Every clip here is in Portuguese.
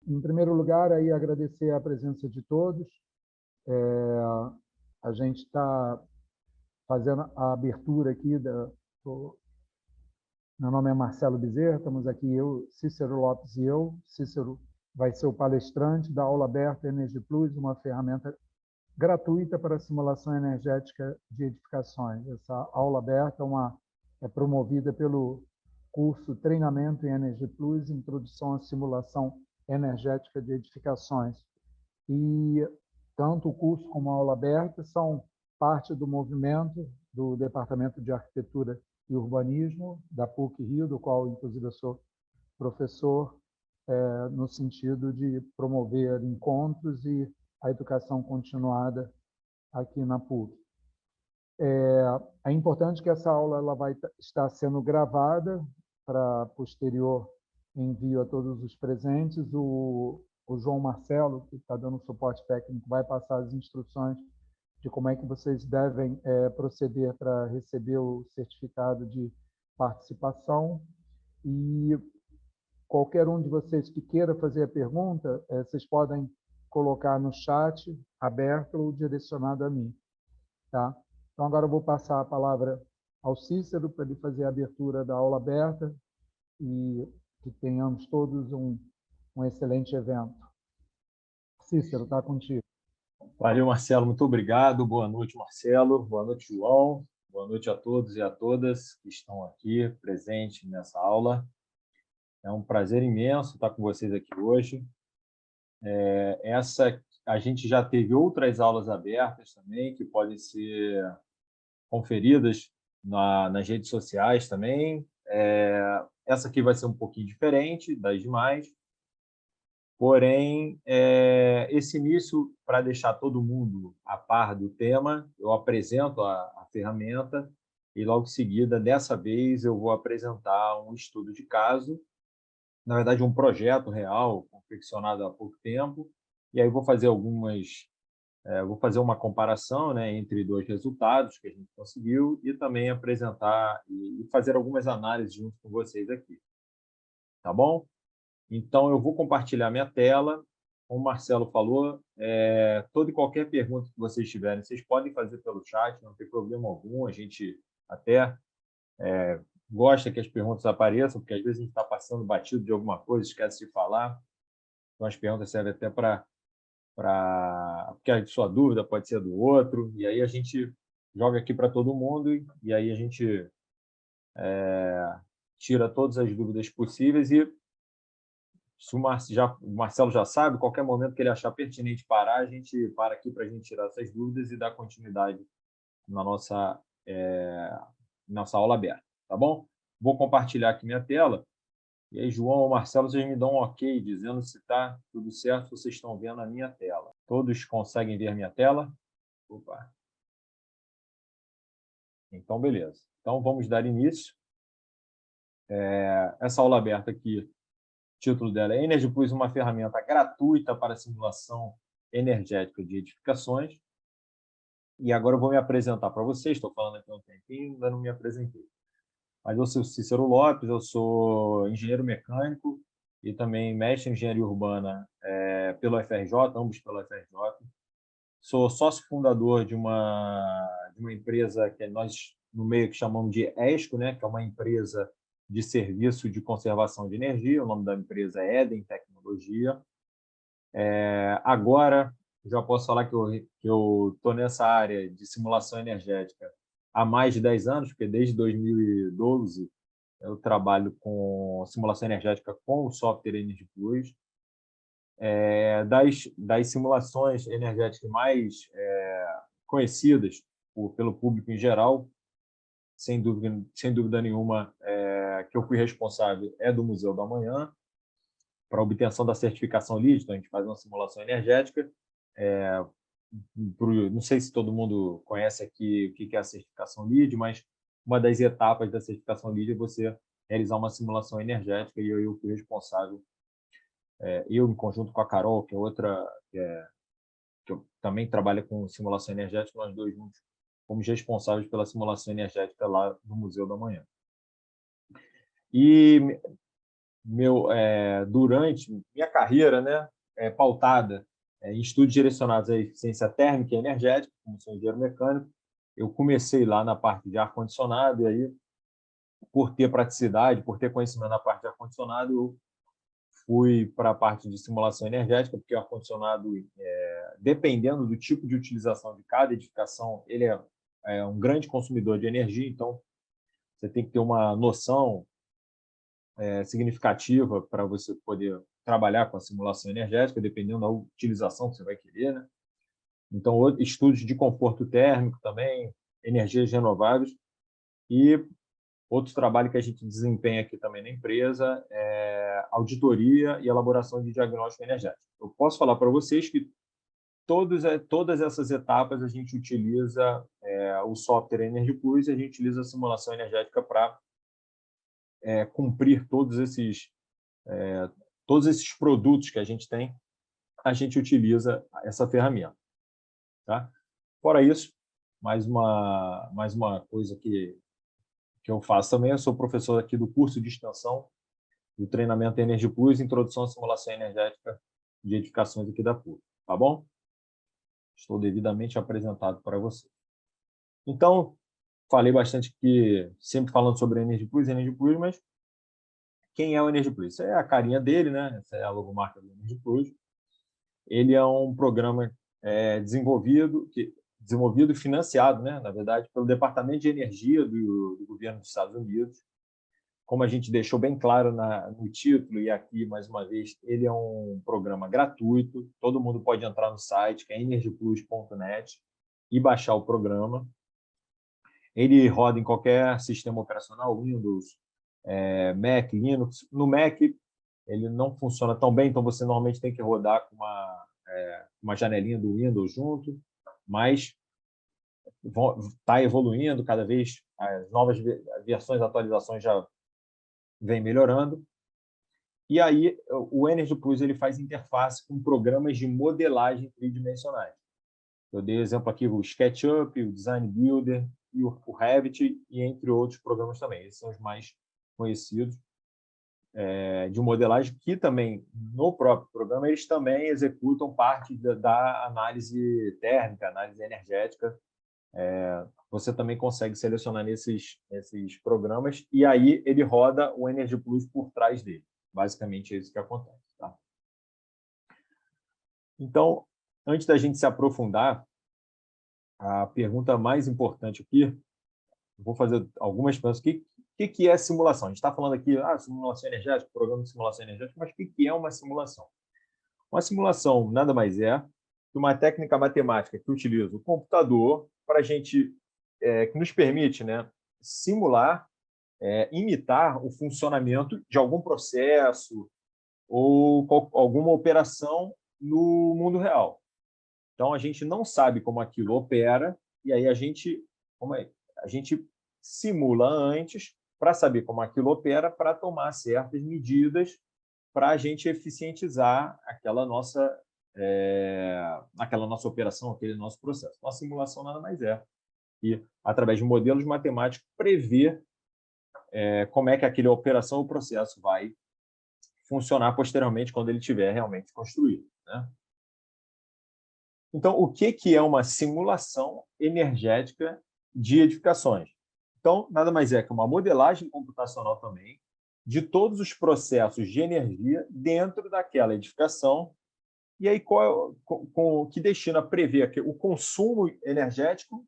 Em primeiro lugar, aí agradecer a presença de todos. A gente está fazendo a abertura aqui. Meu nome é Marcelo Bezerra, estamos aqui eu, Cícero Lopes e eu. Cícero vai ser o palestrante da aula aberta Energy Plus, uma ferramenta gratuita para simulação energética de edificações. Essa aula aberta é promovida pelo curso Treinamento em Energy Plus, Introdução à Simulação Energética de Edificações. E tanto o curso como a aula aberta são parte do movimento do Departamento de Arquitetura e Urbanismo da PUC-Rio, do qual, inclusive, eu sou professor, no sentido de promover encontros e a educação continuada aqui na PUC. É importante que essa aula ela vai estar sendo gravada para posterior envio a todos os presentes. O João Marcelo, que está dando suporte técnico, vai passar as instruções de como é que vocês devem proceder para receber o certificado de participação. E qualquer um de vocês que queira fazer a pergunta, vocês podem colocar no chat aberto ou direcionado a mim. Tá? Então, agora eu vou passar a palavra ao Cícero para ele fazer a abertura da aula aberta e que tenhamos todos um excelente evento. Cícero, está contigo. Valeu, Marcelo. Muito obrigado. Boa noite, Marcelo. Boa noite, João. Boa noite a todos e a todas que estão aqui presentes nessa aula. É um prazer imenso estar com vocês aqui hoje. A gente já teve outras aulas abertas também, que podem ser conferidas nas redes sociais também. Essa aqui vai ser um pouquinho diferente das demais. Porém, esse início, para deixar todo mundo a par do tema, eu apresento a ferramenta e, logo em seguida, dessa vez, eu vou apresentar um estudo de caso, na verdade, um projeto real, confeccionado há pouco tempo, e aí vou fazer vou fazer uma comparação, né, entre dois resultados que a gente conseguiu e também apresentar e fazer algumas análises junto com vocês aqui. Tá bom? Então, eu vou compartilhar minha tela. Como o Marcelo falou, toda e qualquer pergunta que vocês tiverem, vocês podem fazer pelo chat, não tem problema algum. A gente até gosta que as perguntas apareçam, porque às vezes a gente está passando batido de alguma coisa, esquece de falar. Então, as perguntas servem até porque a sua dúvida pode ser do outro, e aí a gente joga aqui para todo mundo, e aí a gente tira todas as dúvidas possíveis e se o Marcelo já sabe, qualquer momento que ele achar pertinente parar, a gente para aqui para a gente tirar essas dúvidas e dar continuidade na nossa aula aberta, tá bom? Vou compartilhar aqui minha tela. E aí, João ou Marcelo, vocês me dão um ok, dizendo se está tudo certo, vocês estão vendo a minha tela. Todos conseguem ver minha tela? Opa. Então, beleza. Então, vamos dar início. Essa aula aberta aqui, o título dela é Energy Plus, uma ferramenta gratuita para simulação energética de edificações. E agora eu vou me apresentar para vocês. Estou falando aqui há um tempinho, ainda não me apresentei. Mas eu sou Cícero Lopes, eu sou engenheiro mecânico e também mestre em engenharia urbana pelo FRJ, ambos pelo FRJ. Sou sócio fundador de uma empresa que nós, no meio, que chamamos de ESCO, né, que é uma empresa de serviço de conservação de energia. O nome da empresa é Eden Tecnologia. Agora, já posso falar que eu estou nessa área de simulação energética há mais de 10 anos, porque desde 2012 eu trabalho com simulação energética com o software Energy Plus. Das simulações energéticas mais conhecidas pelo público em geral, sem dúvida nenhuma, que eu fui responsável é do Museu da Manhã, para a obtenção da certificação LEED. Então, a gente faz uma simulação energética. Não sei se todo mundo conhece aqui o que é a certificação LEED, mas uma das etapas da certificação LEED é você realizar uma simulação energética, e eu fui responsável, eu em conjunto com a Carol, que é outra, que eu também trabalha com simulação energética, nós dois juntos fomos responsáveis pela simulação energética lá no Museu da Manhã. E durante minha carreira, né, pautada em estudos direcionados à eficiência térmica e energética, como sou engenheiro mecânico, eu comecei lá na parte de ar-condicionado, e aí, por ter praticidade, por ter conhecimento na parte de ar-condicionado, eu fui para a parte de simulação energética, porque o ar-condicionado, dependendo do tipo de utilização de cada edificação, ele é um grande consumidor de energia, então você tem que ter uma noção significativa para você poder trabalhar com a simulação energética, dependendo da utilização que você vai querer, né? Então, estudos de conforto térmico também, energias renováveis, e outro trabalho que a gente desempenha aqui também na empresa é auditoria e elaboração de diagnóstico energético. Eu posso falar para vocês que todas essas etapas a gente utiliza o software Energy Plus, e a gente utiliza a simulação energética para cumprir todos esses produtos que a gente tem, a gente utiliza essa ferramenta. Tá? Fora isso, mais uma coisa que eu faço também, eu sou professor aqui do curso de extensão do treinamento Energy Plus, Introdução à Simulação Energética de Edificações aqui da PUC. Tá bom? Estou devidamente apresentado para você. Então, falei bastante aqui, sempre falando sobre Energy Plus, mas quem é o Energy Plus? Essa é a carinha dele, né? Essa é a logomarca do Energy Plus. Ele é um programa desenvolvido e financiado, né, na verdade, pelo Departamento de Energia do governo dos Estados Unidos. Como a gente deixou bem claro no título, e aqui, mais uma vez, ele é um programa gratuito, todo mundo pode entrar no site, que é energyplus.net, e baixar o programa. Ele roda em qualquer sistema operacional, Windows, Mac, Linux. No Mac, ele não funciona tão bem, então você normalmente tem que rodar com uma janelinha do Windows junto, mas está evoluindo cada vez, as novas versões, atualizações já vem melhorando. E aí o Energy Plus ele faz interface com programas de modelagem tridimensionais. Eu dei exemplo aqui o SketchUp, o Design Builder e o Revit, e entre outros programas também. Esses são os mais conhecidos de modelagem, que também, no próprio programa, eles também executam parte da análise térmica, análise energética. Você também consegue selecionar nesses programas, e aí ele roda o Energy Plus por trás dele. Basicamente é isso que acontece. Tá? Então, antes da gente se aprofundar, a pergunta mais importante aqui, vou fazer algumas perguntas. O que é simulação? A gente está falando aqui, simulação energética, programa de simulação energética, mas o que é uma simulação? Uma simulação nada mais é que uma técnica matemática que utiliza o computador para a gente, que nos permite, né, simular, imitar o funcionamento de algum processo ou alguma operação no mundo real. Então, a gente não sabe como aquilo opera, e aí a gente simula antes para saber como aquilo opera, para tomar certas medidas para a gente eficientizar aquela nossa operação, aquele nosso processo. Então, a simulação nada mais é que, através de modelos matemáticos, prever como é que aquela operação ou processo vai funcionar posteriormente quando ele estiver realmente construído. Né? Então, o que é uma simulação energética de edificações? Então, nada mais é que uma modelagem computacional também de todos os processos de energia dentro daquela edificação, e aí que destina a prever o consumo energético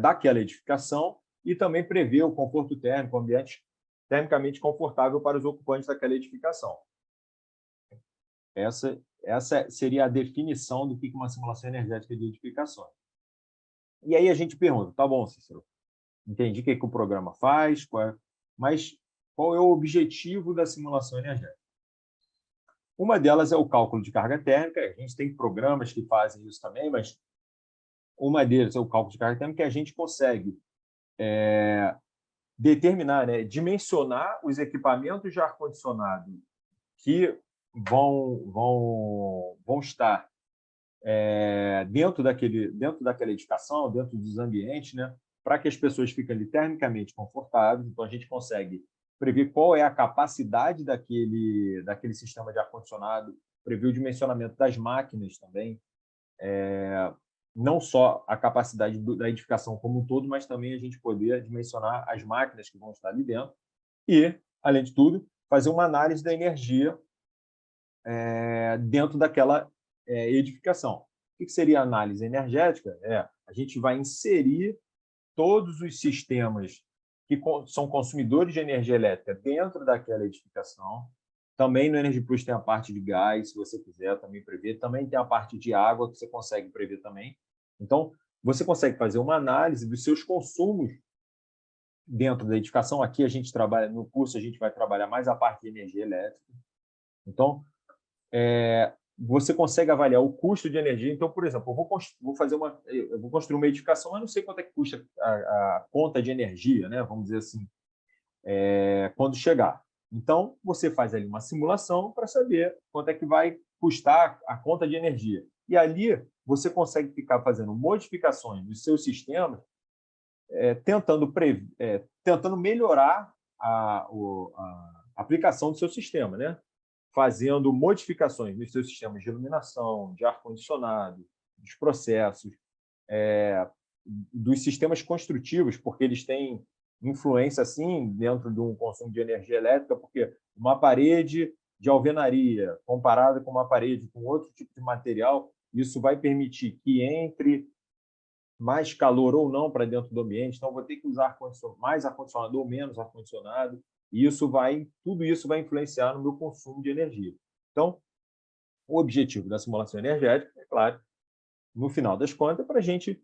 daquela edificação, e também prever o conforto térmico, o ambiente termicamente confortável para os ocupantes daquela edificação. Essa seria a definição do que é uma simulação energética de edificações. E aí a gente pergunta, tá bom, Cícero, entendi o que o programa faz, mas qual é o objetivo da simulação energética? Uma delas é o cálculo de carga térmica, a gente tem programas que fazem isso também, mas uma delas é o cálculo de carga térmica, que a gente consegue determinar, né, dimensionar os equipamentos de ar-condicionado que vão estar dentro daquela edificação, dentro dos ambientes, né, para que as pessoas fiquem ali termicamente confortáveis. Então, a gente consegue prever qual é a capacidade daquele sistema de ar-condicionado, prever o dimensionamento das máquinas também, não só a capacidade da edificação como um todo, mas também a gente poder dimensionar as máquinas que vão estar ali dentro e, além de tudo, fazer uma análise da energia dentro daquela edificação. O que seria a análise energética? A gente vai inserir todos os sistemas que são consumidores de energia elétrica dentro daquela edificação. Também no Energy Plus tem a parte de gás, se você quiser também prever. Também tem a parte de água, que você consegue prever também. Então, você consegue fazer uma análise dos seus consumos dentro da edificação. Aqui a gente trabalha, no curso, a gente vai trabalhar mais a parte de energia elétrica. Então, você consegue avaliar o custo de energia. Então, por exemplo, eu vou construir uma edificação, mas não sei quanto é que custa a conta de energia, né? Vamos dizer assim, quando chegar. Então, você faz ali uma simulação para saber quanto é que vai custar a conta de energia. E ali você consegue ficar fazendo modificações dos seus sistemas, tentando melhorar a aplicação do seu sistema, né? Fazendo modificações nos seus sistemas de iluminação, de ar-condicionado, dos processos, dos sistemas construtivos, porque eles têm influência, assim, dentro de um consumo de energia elétrica, porque uma parede de alvenaria comparada com uma parede com outro tipo de material, isso vai permitir que entre mais calor ou não para dentro do ambiente, então vou ter que usar mais ar-condicionado ou menos ar-condicionado, e tudo isso vai influenciar no meu consumo de energia. Então, o objetivo da simulação energética, é claro, no final das contas, é para a gente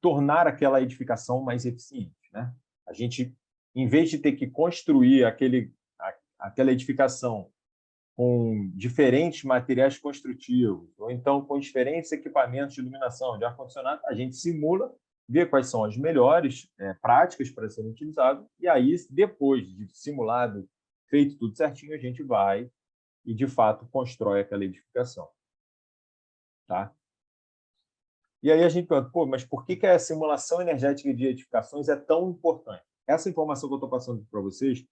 tornar aquela edificação mais eficiente, né? A gente, em vez de ter que construir aquela edificação com diferentes materiais construtivos, ou então com diferentes equipamentos de iluminação, de ar-condicionado, a gente simula, vê quais são as melhores práticas para serem utilizadas, e aí, depois de simulado, feito tudo certinho, a gente vai e, de fato, constrói aquela edificação. Tá? E aí a gente pergunta, mas por que a simulação energética de edificações é tão importante? Essa informação que eu estou passando para vocês,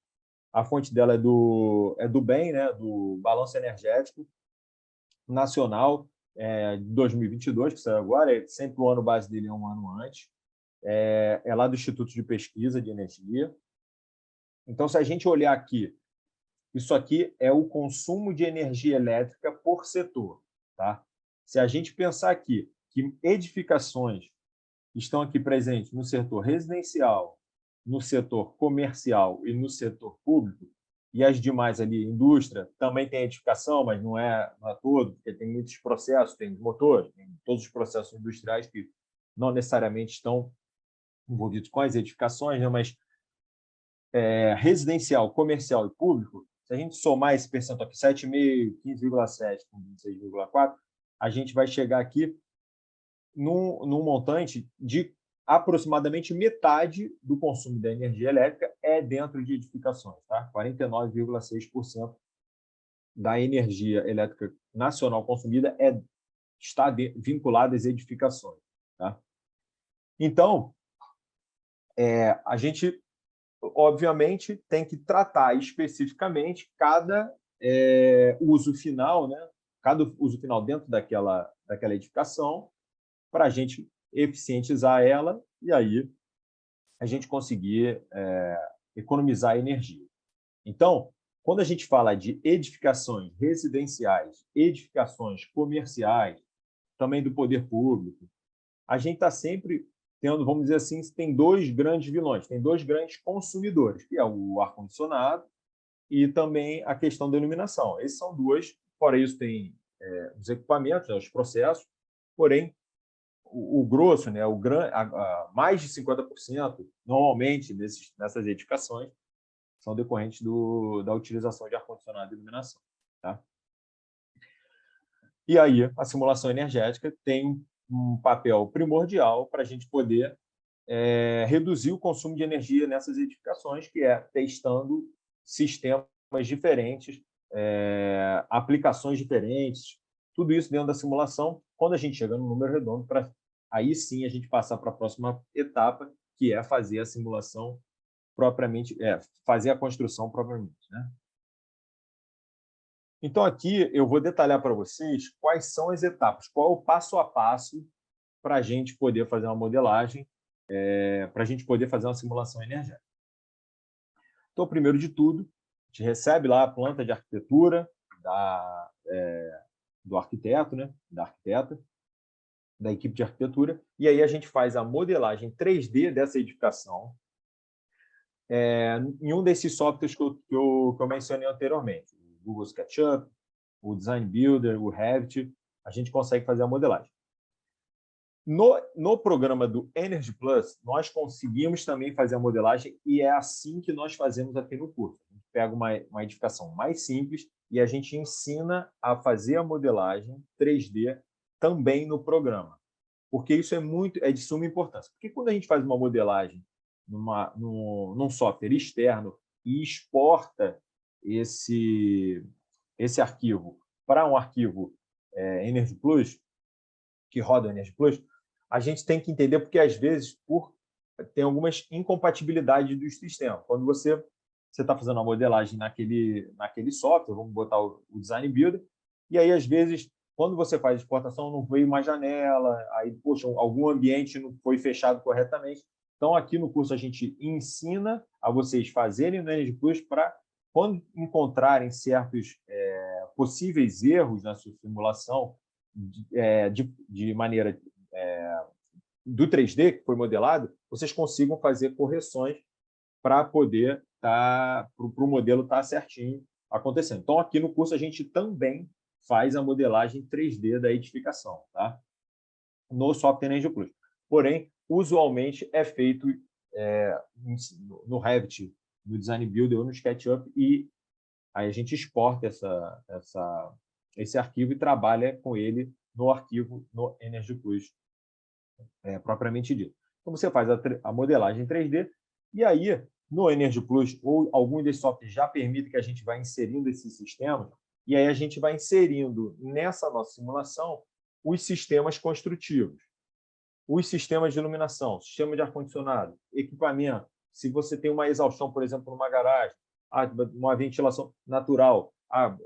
a fonte dela é do BEM, né, do Balanço Energético Nacional de 2022, que saiu agora, sempre o ano base dele é um ano antes, é lá do Instituto de Pesquisa de Energia. Então, se a gente olhar aqui, isso aqui é o consumo de energia elétrica por setor. Tá? Se a gente pensar aqui que edificações estão aqui presentes no setor residencial, no setor comercial e no setor público, e as demais ali, indústria, também tem edificação, mas não é todo, porque tem muitos processos, tem motores, tem todos os processos industriais que não necessariamente estão envolvidos com as edificações, né? Mas residencial, comercial e público, se a gente somar esse percentual aqui, 7,5, 15,7 com 26,4, a gente vai chegar aqui num montante de aproximadamente metade do consumo da energia elétrica dentro de edificações, tá? 49,6% da energia elétrica nacional consumida está vinculada às edificações, tá? Então, a gente, obviamente, tem que tratar especificamente cada uso final, né? Cada uso final dentro daquela edificação, para a gente eficientizar ela e aí a gente conseguir economizar energia. Então, quando a gente fala de edificações residenciais, edificações comerciais, também do poder público, a gente está sempre tendo, vamos dizer assim, tem dois grandes vilões, tem dois grandes consumidores, que é o ar-condicionado e também a questão da iluminação. Esses são dois, fora isso tem os equipamentos, os processos, porém, o grosso, né, mais de 50%, normalmente, nessas edificações, são decorrentes da utilização de ar-condicionado e iluminação. Tá? E aí, a simulação energética tem um papel primordial para a gente poder reduzir o consumo de energia nessas edificações, que é testando sistemas diferentes, aplicações diferentes, tudo isso dentro da simulação, quando a gente chega no número redondo, para aí sim a gente passar para a próxima etapa, que é fazer a simulação propriamente, fazer a construção propriamente, né? Então, aqui eu vou detalhar para vocês quais são as etapas, qual é o passo a passo para a gente poder fazer uma modelagem, para a gente poder fazer uma simulação energética. Então, primeiro de tudo, a gente recebe lá a planta de arquitetura do arquiteto, né? Da arquiteta, da equipe de arquitetura, e aí a gente faz a modelagem 3D dessa edificação em um desses softwares que eu mencionei anteriormente, o Google SketchUp, o Design Builder, o Revit, a gente consegue fazer a modelagem. No programa do Energy Plus, nós conseguimos também fazer a modelagem e é assim que nós fazemos aqui no curso. A gente pega uma edificação mais simples e a gente ensina a fazer a modelagem 3D também no programa, porque isso é de suma importância. Porque quando a gente faz uma modelagem num software externo e exporta esse arquivo para um arquivo Energy Plus, que roda o Energy Plus, a gente tem que entender porque, às vezes, tem algumas incompatibilidades do sistema. Quando você está fazendo uma modelagem naquele software, vamos botar o Design Builder, e aí, às vezes, quando você faz exportação, não veio uma janela, aí, poxa, algum ambiente não foi fechado corretamente. Então, aqui no curso, a gente ensina a vocês fazerem o Energy Plus para, quando encontrarem certos possíveis erros na sua simulação, de maneira do 3D, que foi modelado, vocês consigam fazer correções para poder para o modelo estar certinho acontecendo. Então, aqui no curso, a gente também faz a modelagem 3D da edificação, tá? No software Energy Plus. Porém, usualmente é feito no Revit, no Design Builder ou no SketchUp, e aí a gente exporta esse arquivo e trabalha com ele no arquivo no Energy Plus, propriamente dito. Então, você faz a modelagem 3D, e aí, no Energy Plus, ou algum desses softwares já permite que a gente vá inserindo esses sistemas, e aí a gente vai inserindo nessa nossa simulação os sistemas construtivos, os sistemas de iluminação, sistema de ar-condicionado, equipamento. Se você tem uma exaustão, por exemplo, numa garagem, uma ventilação natural,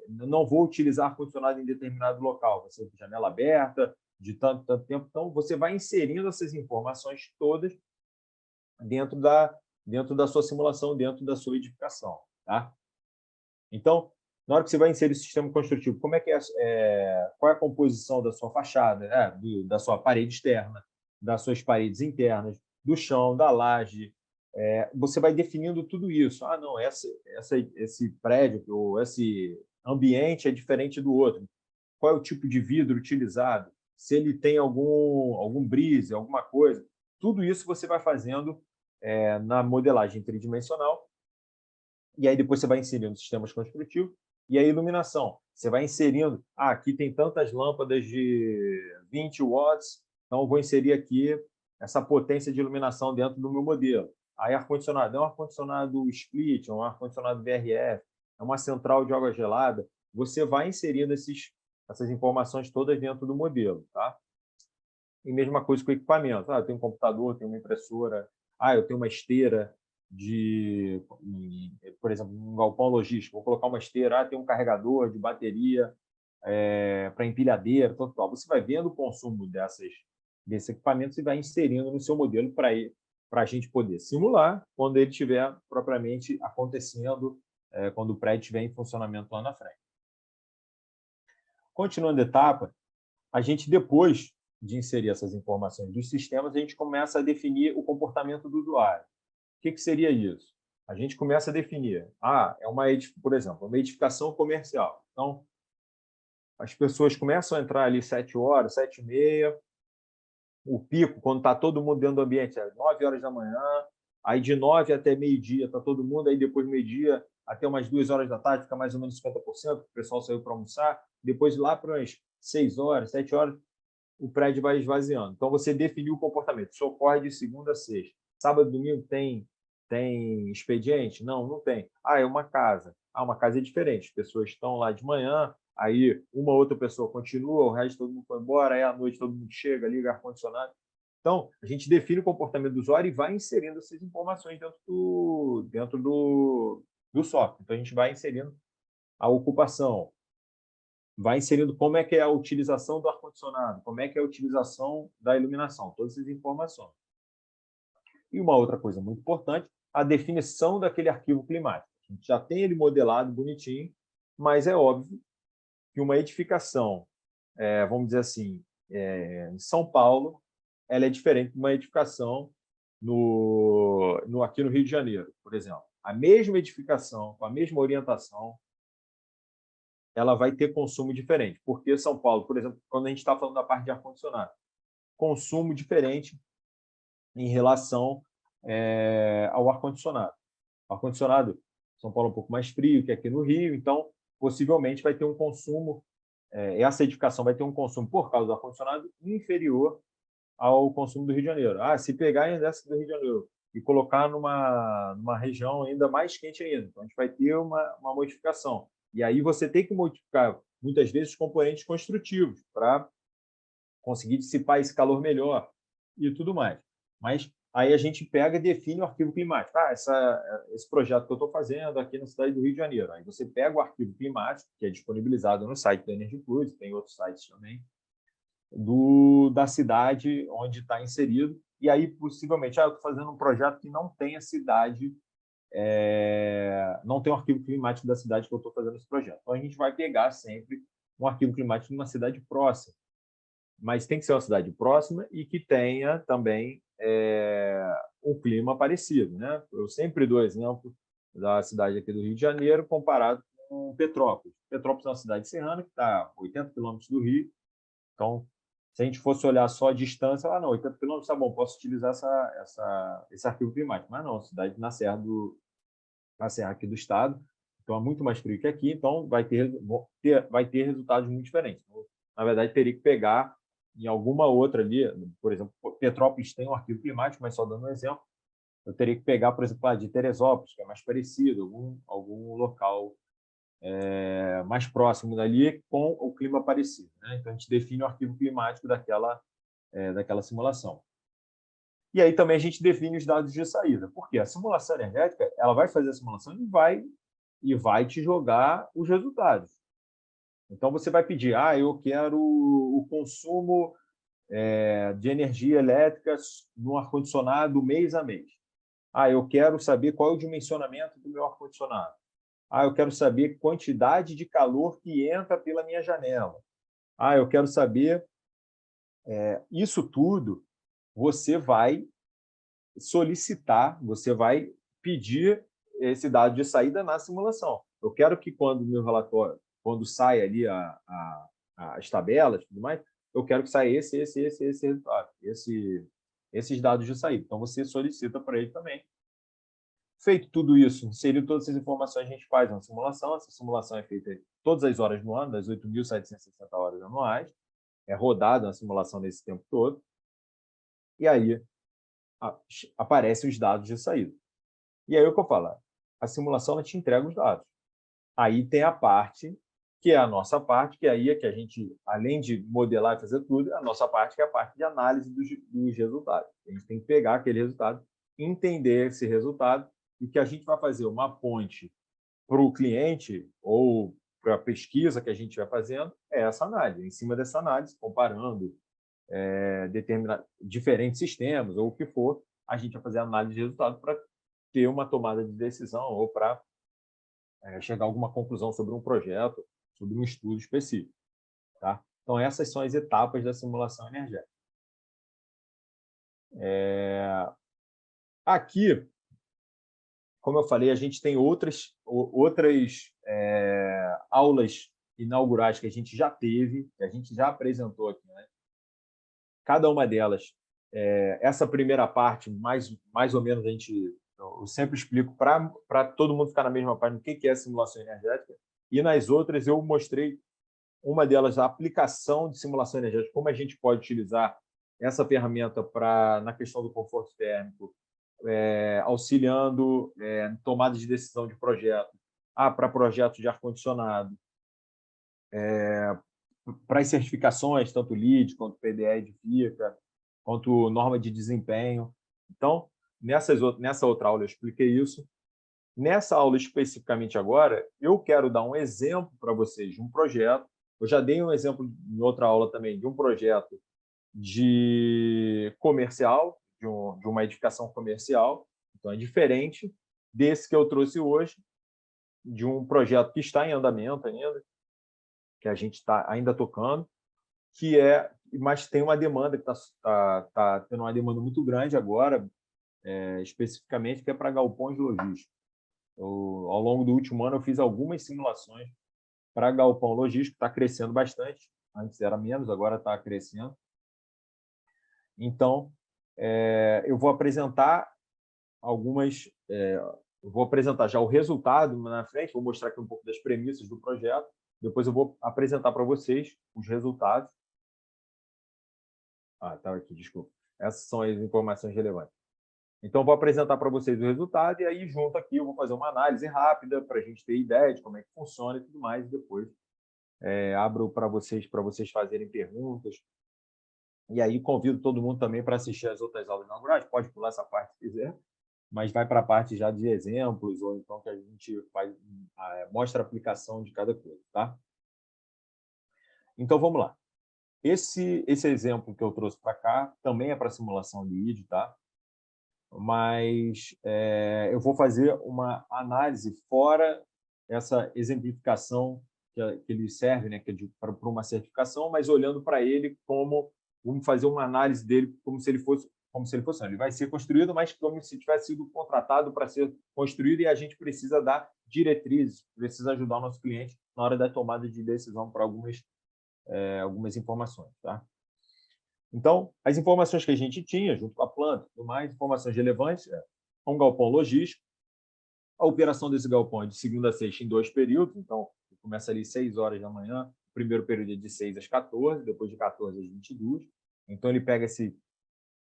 não vou utilizar ar-condicionado em determinado local, vai ser janela aberta, de tanto tempo. Então, você vai inserindo essas informações todas dentro da sua simulação, dentro da sua edificação, tá? Então, na hora que você vai inserir o sistema construtivo, qual é a composição da sua fachada, da sua parede externa, das suas paredes internas, do chão, da laje, você vai definindo tudo isso. Não, esse prédio ou esse ambiente é diferente do outro. Qual é o tipo de vidro utilizado? Se ele tem algum brise, alguma coisa. Tudo isso você vai fazendo na modelagem tridimensional. E aí depois você vai inserindo sistemas construtivos. E a iluminação. Você vai inserindo, aqui tem tantas lâmpadas de 20 watts, então eu vou inserir aqui essa potência de iluminação dentro do meu modelo. Aí ar-condicionado, é um ar-condicionado split, é um ar-condicionado VRF, é uma central de água gelada. Você vai inserindo essas informações todas dentro do modelo, tá? E mesma coisa com o equipamento. Eu tenho um computador, eu tenho uma impressora, eu tenho uma esteira por exemplo, um galpão logístico, vou colocar uma esteira, tem um carregador de bateria para empilhadeira, tal. Você vai vendo o consumo desses equipamentos e vai inserindo no seu modelo para a gente poder simular quando ele estiver propriamente acontecendo, quando o prédio estiver em funcionamento lá na frente. Continuando a etapa, a gente, depois de inserir essas informações dos sistemas, a gente começa a definir o comportamento do usuário. O que seria isso? A gente começa a definir, por exemplo, uma edificação comercial. Então, as pessoas começam a entrar ali 7 horas, 7h30, o pico, quando está todo mundo dentro do ambiente, é 9 horas da manhã, aí de 9 até meio-dia está todo mundo, aí depois meio-dia até umas 2 horas da tarde fica mais ou menos 50%, o pessoal saiu para almoçar, depois lá para umas 6 horas, 7 horas, o prédio vai esvaziando. Então, você definiu o comportamento. Isso ocorre de segunda a sexta. Sábado e domingo tem expediente? Não tem. É uma casa. Uma casa é diferente. As pessoas estão lá de manhã, aí uma outra pessoa continua, o resto todo mundo foi embora, aí à noite todo mundo chega, liga ar-condicionado. Então, a gente define o comportamento do usuário e vai inserindo essas informações dentro do software. Então, a gente vai inserindo a ocupação, vai inserindo como é que é a utilização do ar-condicionado, como é que é a utilização da iluminação, todas essas informações. E uma outra coisa muito importante, a definição daquele arquivo climático. A gente já tem ele modelado bonitinho, mas é óbvio que uma edificação, vamos dizer assim, em São Paulo, ela é diferente de uma edificação aqui no Rio de Janeiro, por exemplo. A mesma edificação, com a mesma orientação, ela vai ter consumo diferente. Porque São Paulo, por exemplo, quando a gente está falando da parte de ar-condicionado, consumo diferente em relação ao ar-condicionado. O ar-condicionado, São Paulo é um pouco mais frio que aqui no Rio, então, possivelmente, vai ter um consumo, essa edificação vai ter um consumo, por causa do ar-condicionado, inferior ao consumo do Rio de Janeiro. Se pegar ainda essa do Rio de Janeiro e colocar numa região ainda mais quente ainda, então a gente vai ter uma modificação. E aí você tem que modificar, muitas vezes, os componentes construtivos para conseguir dissipar esse calor melhor e tudo mais. Mas aí a gente pega e define o arquivo climático. Esse projeto que eu estou fazendo aqui na cidade do Rio de Janeiro. Aí você pega o arquivo climático, que é disponibilizado no site da Energy Plus, tem outros sites também, da cidade onde está inserido. E aí, possivelmente, eu estou fazendo um projeto que não tem a cidade, não tem o arquivo climático da cidade que eu estou fazendo esse projeto. Então, a gente vai pegar sempre um arquivo climático de uma cidade próxima. Mas tem que ser uma cidade próxima e que tenha também um clima parecido, né? Eu sempre dou exemplo da cidade aqui do Rio de Janeiro comparado com Petrópolis. Petrópolis é uma cidade serrana que está a 80 quilômetros do Rio. Então, se a gente fosse olhar só a distância, não, 80 quilômetros está bom, posso utilizar esse arquivo climático. Mas não, cidade na serra aqui do estado, então é muito mais frio que aqui, então vai ter resultados muito diferentes. Então, na verdade, teria que pegar em alguma outra ali, por exemplo, Petrópolis tem um arquivo climático, mas só dando um exemplo, eu teria que pegar, por exemplo, de Teresópolis, que é mais parecido, algum local mais próximo dali, com o clima parecido, né? Então, a gente define o arquivo climático daquela simulação. E aí também a gente define os dados de saída. Por quê? A simulação energética, ela vai fazer a simulação e vai te jogar os resultados. Então, você vai pedir, eu quero o consumo de energia elétrica no ar-condicionado mês a mês. Eu quero saber qual é o dimensionamento do meu ar-condicionado. Eu quero saber quantidade de calor que entra pela minha janela. Eu quero saber... isso tudo você vai solicitar, você vai pedir esse dado de saída na simulação. Eu quero que quando o meu relatório, quando sai ali as tabelas e tudo mais, eu quero que saia esse resultado, esses dados de saída. Então, você solicita para ele também. Feito tudo isso, inserido todas essas informações, a gente faz uma simulação. Essa simulação é feita todas as horas do ano, das 8.760 horas anuais. É rodada a simulação nesse tempo todo. E aí aparecem os dados de saída. E aí o que eu falo? A simulação ela te entrega os dados. Aí tem a parte, que é a nossa parte, que aí é que a gente, além de modelar e fazer tudo, a nossa parte que é a parte de análise dos resultados. A gente tem que pegar aquele resultado, entender esse resultado, e que a gente vai fazer uma ponte para o cliente ou para a pesquisa que a gente vai fazendo, é essa análise. Em cima dessa análise, comparando diferentes sistemas ou o que for, a gente vai fazer a análise de resultado para ter uma tomada de decisão ou para chegar a alguma conclusão sobre um projeto, sobre um estudo específico. Tá? Então, essas são as etapas da simulação energética. Aqui, como eu falei, a gente tem outras aulas inaugurais que a gente já teve, que a gente já apresentou aqui, né? Cada uma delas, essa primeira parte, mais ou menos, eu sempre explico para todo mundo ficar na mesma página o que é a simulação energética, e nas outras eu mostrei uma delas, a aplicação de simulação energética, como a gente pode utilizar essa ferramenta na questão do conforto térmico, auxiliando tomada de decisão de projeto, para projetos de ar-condicionado, para as certificações, tanto LEED quanto PDE edifica, quanto norma de desempenho. Então, nessa outra aula eu expliquei isso. Nessa aula especificamente agora, eu quero dar um exemplo para vocês de um projeto. Eu já dei um exemplo em outra aula também de um projeto de comercial, de uma edificação comercial. Então, é diferente desse que eu trouxe hoje, de um projeto que está em andamento ainda, que a gente está ainda tocando, mas tem uma demanda que está tendo uma demanda muito grande agora, especificamente, que é para galpões logísticos. Ao longo do último ano, eu fiz algumas simulações para galpão logístico, está crescendo bastante. Antes era menos, agora está crescendo. Então, eu vou apresentar eu vou apresentar já o resultado na frente, vou mostrar aqui um pouco das premissas do projeto, depois eu vou apresentar para vocês os resultados. Estava aqui, desculpa. Essas são as informações relevantes. Então, vou apresentar para vocês o resultado e aí, junto aqui, eu vou fazer uma análise rápida para a gente ter ideia de como é que funciona e tudo mais. E depois abro para vocês fazerem perguntas. E aí, convido todo mundo também para assistir as outras aulas inaugurais. Pode pular essa parte se quiser, mas vai para a parte já de exemplos, ou então que a gente mostra a aplicação de cada coisa, tá? Então, vamos lá. Esse exemplo que eu trouxe para cá também é para simulação LEED, tá? Mas eu vou fazer uma análise fora essa exemplificação que ele serve, né, que é para uma certificação, mas olhando para ele como vamos fazer uma análise dele como se ele fosse não, ele vai ser construído, mas como se tivesse sido contratado para ser construído e a gente precisa dar diretrizes, precisa ajudar o nosso cliente na hora da tomada de decisão para algumas informações, tá? Então, as informações que a gente tinha, junto com a planta, tudo mais, informações relevantes, um galpão logístico. A operação desse galpão é de segunda a sexta em 2 períodos, então, começa ali às 6 horas da manhã, o primeiro período é de 6 às 14, depois de 14 às 22. Então, ele pega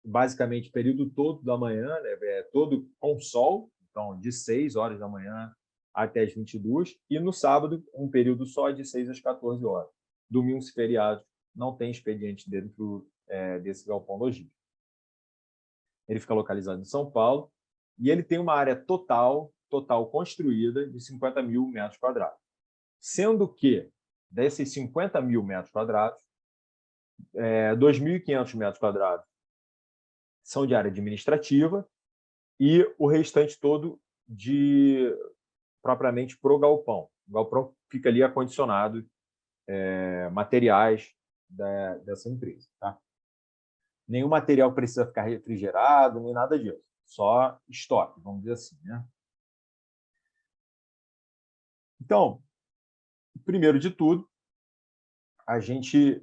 basicamente, período todo da manhã, né, todo com sol, então, de 6 horas da manhã até as 22, e no sábado, um período só de 6 às 14 horas. Domingos e feriados, não tem expediente dentro desse galpão logístico. Ele fica localizado em São Paulo e ele tem uma área total construída de 50 mil metros quadrados. Sendo que, desses 50 mil metros quadrados, 2.500 metros quadrados são de área administrativa e o restante todo propriamente para o galpão. O galpão fica ali acondicionado, materiais dessa empresa, tá? Nenhum material precisa ficar refrigerado, nem nada disso. Só estoque, vamos dizer assim, né? Então, primeiro de tudo,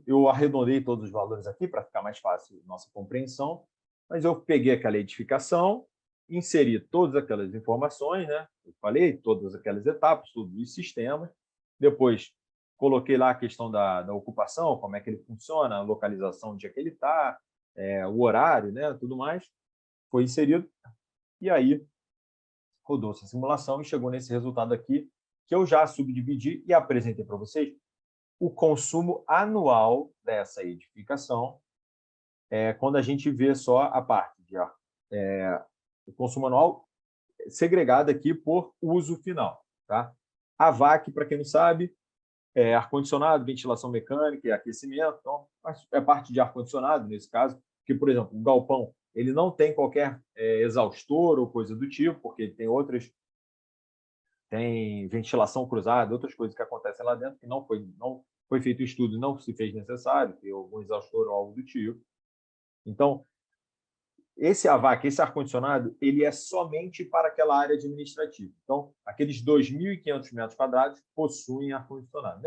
eu arredondei todos os valores aqui para ficar mais fácil a nossa compreensão, mas eu peguei aquela edificação, inseri todas aquelas informações, né? Eu falei, todas aquelas etapas, todos os sistemas, depois coloquei lá a questão da ocupação, como é que ele funciona, a localização, onde é que ele está, o horário, né? Tudo mais, foi inserido, e aí rodou essa simulação e chegou nesse resultado aqui, que eu já subdividi e apresentei para vocês o consumo anual dessa edificação, quando a gente vê só a parte de o consumo anual segregado aqui por uso final, tá? A VAC, para quem não sabe, é ar-condicionado, ventilação mecânica e aquecimento, então é parte de ar-condicionado nesse caso, porque, por exemplo, o galpão ele não tem qualquer exaustor ou coisa do tipo, porque ele tem ventilação cruzada, outras coisas que acontecem lá dentro que não foi feito estudo, não se fez necessário, ter algum exaustor ou algo do tipo. Então, esse AVAC, esse ar-condicionado, ele é somente para aquela área administrativa. Então, aqueles 2.500 metros quadrados possuem ar-condicionado.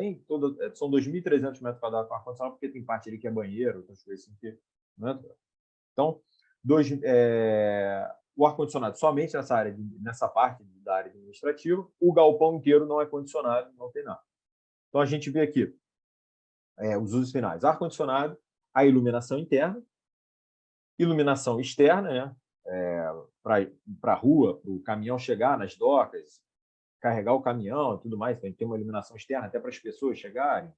São 2.300 metros quadrados com ar-condicionado, porque tem parte ali que é banheiro, outras coisas assim que não é. Então, o ar-condicionado somente nessa parte da área administrativa, o galpão inteiro não é condicionado, não tem nada. Então, a gente vê aqui os usos finais: ar-condicionado, a iluminação interna, iluminação externa, né? Para a rua, para o caminhão chegar nas docas, carregar o caminhão e tudo mais, então, tem uma iluminação externa até para as pessoas chegarem,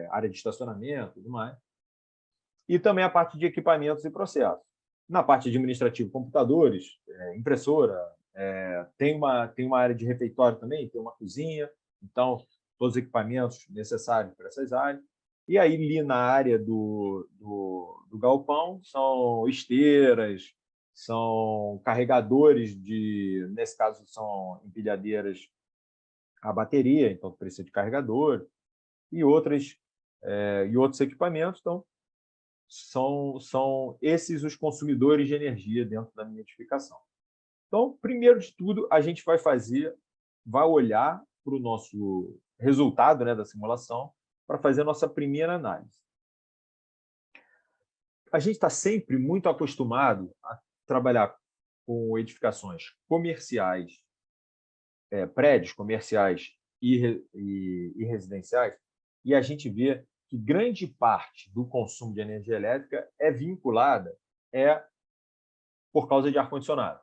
área de estacionamento e tudo mais. e também a parte de equipamentos e processos. Na parte administrativa, computadores, impressora, tem uma área de refeitório também, tem uma cozinha, então, todos os equipamentos necessários para essas áreas. E aí, ali na área do galpão, são esteiras, são carregadores nesse caso, são empilhadeiras a bateria, então precisa de carregador, e outros equipamentos. Então, são esses os consumidores de energia dentro da minha edificação. Então, primeiro de tudo, a gente vai olhar para o nosso resultado, né, da simulação, para fazer a nossa primeira análise. A gente está sempre muito acostumado a trabalhar com edificações comerciais, prédios comerciais e residenciais, e a gente vê que grande parte do consumo de energia elétrica é vinculada por causa de ar-condicionado.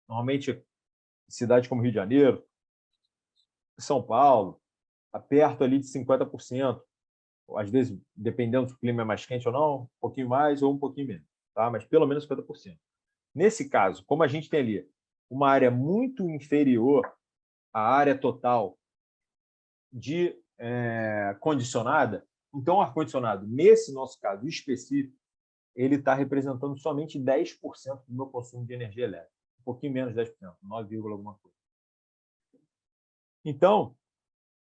Normalmente, cidades como Rio de Janeiro, São Paulo, perto ali de 50%, às vezes, dependendo se o clima é mais quente ou não, um pouquinho mais ou um pouquinho menos, tá? Mas pelo menos 50%. Nesse caso, como a gente tem ali uma área muito inferior à área total de condicionada, então o ar-condicionado, nesse nosso caso específico, ele está representando somente 10% do meu consumo de energia elétrica. Um pouquinho menos de 10%, 9, alguma coisa. Então,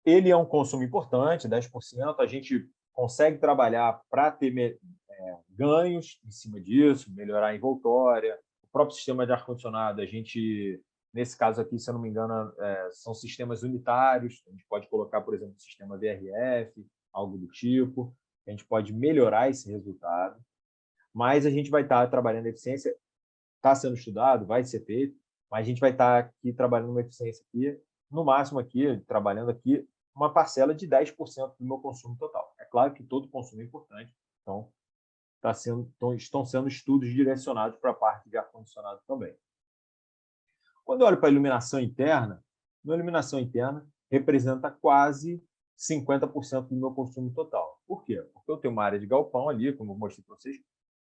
ele é um consumo importante, 10%. A gente consegue trabalhar para ter ganhos em cima disso, melhorar a envoltória. O próprio sistema de ar-condicionado, a gente, nesse caso aqui, se eu não me engano, são sistemas unitários. A gente pode colocar, por exemplo, o sistema VRF, algo do tipo. A gente pode melhorar esse resultado. Mas a gente vai estar trabalhando a eficiência, está sendo estudado, vai ser feito, mas a gente vai estar aqui trabalhando uma eficiência aqui, no máximo aqui, trabalhando aqui, uma parcela de 10% do meu consumo total. É claro que todo consumo é importante, então estão sendo estudos direcionados para a parte de ar-condicionado também. Quando eu olho para a iluminação interna, representa quase 50% do meu consumo total. Por quê? Porque eu tenho uma área de galpão ali, como eu mostrei para vocês,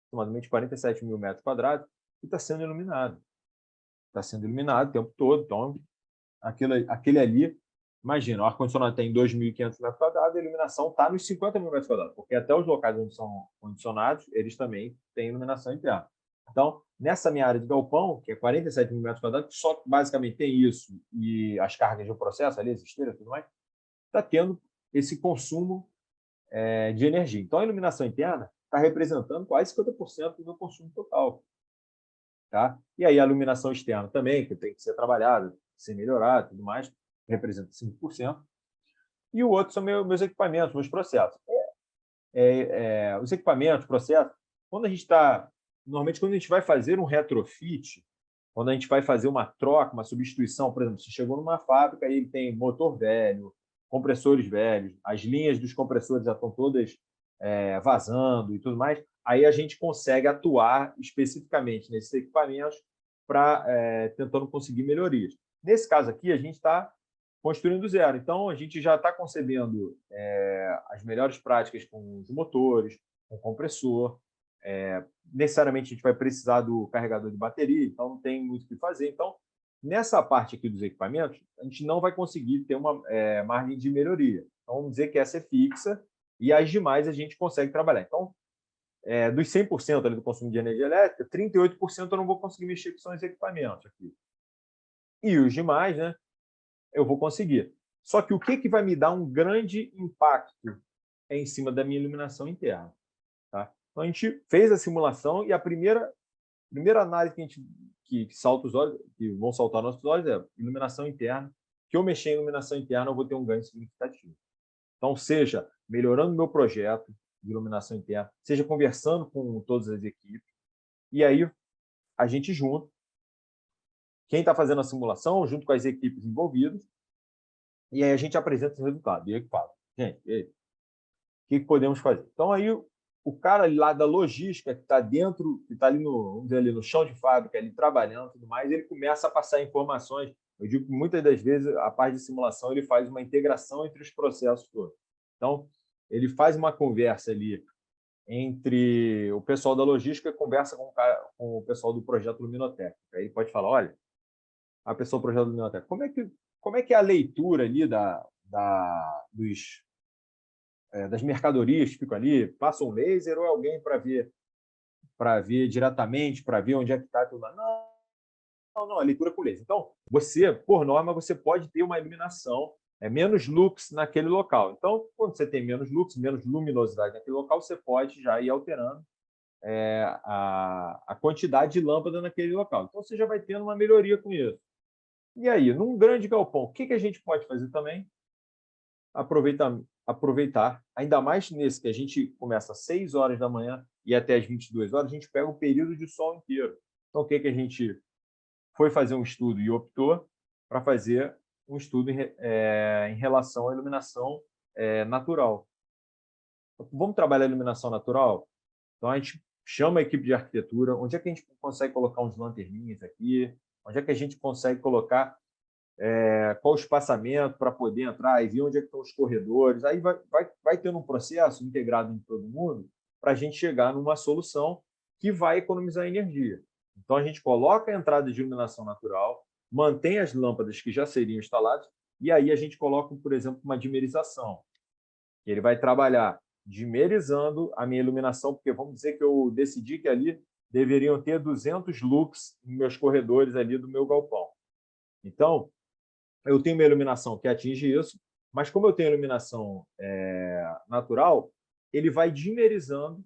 aproximadamente 47 mil metros quadrados, e está sendo iluminado. Está sendo iluminado o tempo todo. Então, aquele ali, imagina, o ar-condicionado tem 2.500 metros quadrados, a iluminação está nos 50 mil metros quadrados, porque até os locais onde são condicionados, eles também têm iluminação interna. Então, nessa minha área de galpão, que é 47 mil metros quadrados, que só basicamente tem isso e as cargas de processo, ali, as esteiras e tudo mais, está tendo esse consumo de energia. Então, a iluminação interna está representando quase 50% do meu consumo total. Tá? E aí a iluminação externa também, que tem que ser trabalhada, ser melhorada, tudo mais, representa 5%. E o outro são meus equipamentos, meus processos. Os equipamentos, processos, normalmente quando a gente vai fazer um retrofit, quando a gente vai fazer uma troca, uma substituição, por exemplo, se chegou numa fábrica e ele tem motor velho, compressores velhos, as linhas dos compressores já estão todas vazando e tudo mais, aí a gente consegue atuar especificamente nesses equipamentos tentando conseguir melhorias. Nesse caso aqui, a gente está construindo do zero. Então, a gente já está concebendo as melhores práticas com os motores, com o compressor. Necessariamente, a gente vai precisar do carregador de bateria, então não tem muito o que fazer. Então, nessa parte aqui dos equipamentos, a gente não vai conseguir ter uma margem de melhoria. Então, vamos dizer que essa é fixa e as demais a gente consegue trabalhar. Então, dos 100% ali do consumo de energia elétrica, 38% eu não vou conseguir mexer, que são os equipamentos aqui. E os demais, né, eu vou conseguir. Só que o que vai me dar um grande impacto em cima da minha iluminação interna. Tá? Então, a gente fez a simulação e a primeira análise que salta os olhos, que vão saltar nossos olhos, é iluminação interna. Que eu mexer em iluminação interna, eu vou ter um ganho significativo. Então, seja melhorando o meu projeto de iluminação interna, seja conversando com todas as equipes, e aí a gente junta, quem está fazendo a simulação, junto com as equipes envolvidas, e aí a gente apresenta esse resultado. E aí fala, gente, e aí? O que podemos fazer? Então, aí o cara lá da logística, que está dentro, que está ali vamos dizer, ali no chão de fábrica, ali trabalhando e tudo mais, ele começa a passar informações. Eu digo que muitas das vezes a parte de simulação ele faz uma integração entre os processos todos. Então, ele faz uma conversa ali entre o pessoal da logística e conversa com o pessoal do projeto Luminotécnica. Aí pode falar, olha, a pessoa do projeto Luminotécnica, como é que é a leitura ali das mercadorias que ficam ali? Passa um laser ou é alguém para ver diretamente, para ver onde é que está tudo? Não, a leitura por laser. Então, você, por norma, você pode ter uma iluminação, menos lux naquele local. Então, quando você tem menos lux, menos luminosidade naquele local, você pode já ir alterando a quantidade de lâmpada naquele local. Então, você já vai tendo uma melhoria com isso. E aí, num grande galpão, o que a gente pode fazer também? Aproveitar, ainda mais nesse que a gente começa às 6 horas da manhã e até às 22 horas, a gente pega o período de sol inteiro. Então, o que a gente foi fazer um estudo e optou para fazer um estudo em relação à iluminação natural. Vamos trabalhar a iluminação natural? Então, a gente chama a equipe de arquitetura, onde é que a gente consegue colocar uns lanterninhas aqui, onde é que a gente consegue colocar qual o espaçamento para poder entrar e ver onde é que estão os corredores. Aí vai tendo um processo integrado em todo mundo para a gente chegar numa solução que vai economizar energia. Então, a gente coloca a entrada de iluminação natural, mantém as lâmpadas que já seriam instaladas, e aí a gente coloca, por exemplo, uma dimerização. Ele vai trabalhar dimerizando a minha iluminação, porque vamos dizer que eu decidi que ali deveriam ter 200 lux nos meus corredores ali do meu galpão. Então, eu tenho uma iluminação que atinge isso, mas como eu tenho iluminação natural, ele vai dimerizando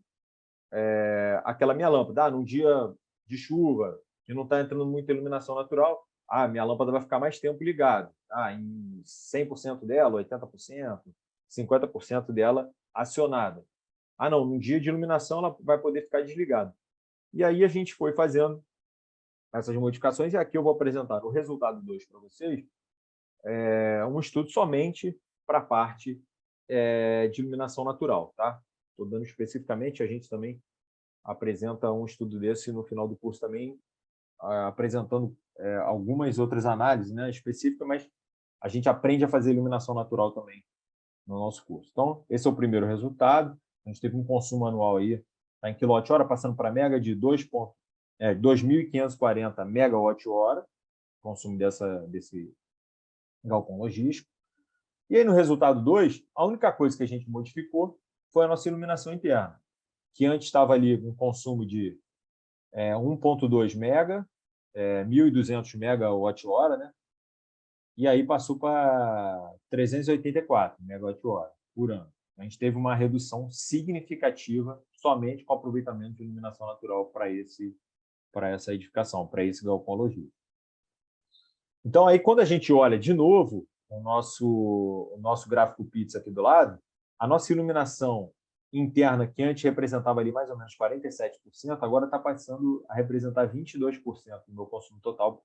aquela minha lâmpada. Num dia de chuva, que não está entrando muita iluminação natural, minha lâmpada vai ficar mais tempo ligada. Em 100% dela, 80%, 50% dela acionada. Não, num dia de iluminação ela vai poder ficar desligada. E aí a gente foi fazendo essas modificações, e aqui eu vou apresentar o resultado 2 para vocês, um estudo somente para a parte de iluminação natural. Tá? Estou dando especificamente, a gente também apresenta um estudo desse no final do curso também, apresentando algumas outras análises, né, específicas, mas a gente aprende a fazer iluminação natural também no nosso curso. Então, esse é o primeiro resultado. A gente teve um consumo anual aí, tá em quilowatt-hora, passando para mega de 2.540 megawatt-hora, consumo desse galpão logístico. E aí, no resultado 2, a única coisa que a gente modificou foi a nossa iluminação interna, que antes estava ali com um consumo de 1,2 mega, 1.200 megawatt-hora, né? E aí passou para 384 megawatt-hora por ano. A gente teve uma redução significativa somente com o aproveitamento de iluminação natural para essa edificação, para esse galpão logístico. Então, aí, quando a gente olha de novo o nosso gráfico pizza aqui do lado, a nossa iluminação interna, que antes representava ali mais ou menos 47%, agora está passando a representar 22% do meu consumo total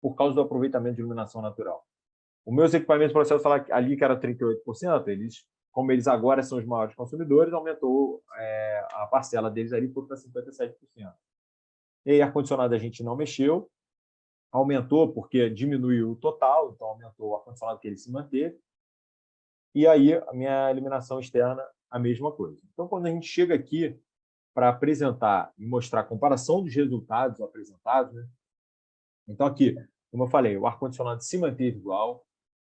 por causa do aproveitamento de iluminação natural. Os meus equipamentos para processo ali, que era 38%, como eles agora são os maiores consumidores, aumentou a parcela deles ali para 57%. E aí, ar-condicionado a gente não mexeu, aumentou porque diminuiu o total, então aumentou o ar-condicionado que ele se manteve. E aí, a minha iluminação externa, a mesma coisa. Então, quando a gente chega aqui para apresentar e mostrar a comparação dos resultados apresentados, né? Então, aqui, como eu falei, o ar-condicionado se manteve igual,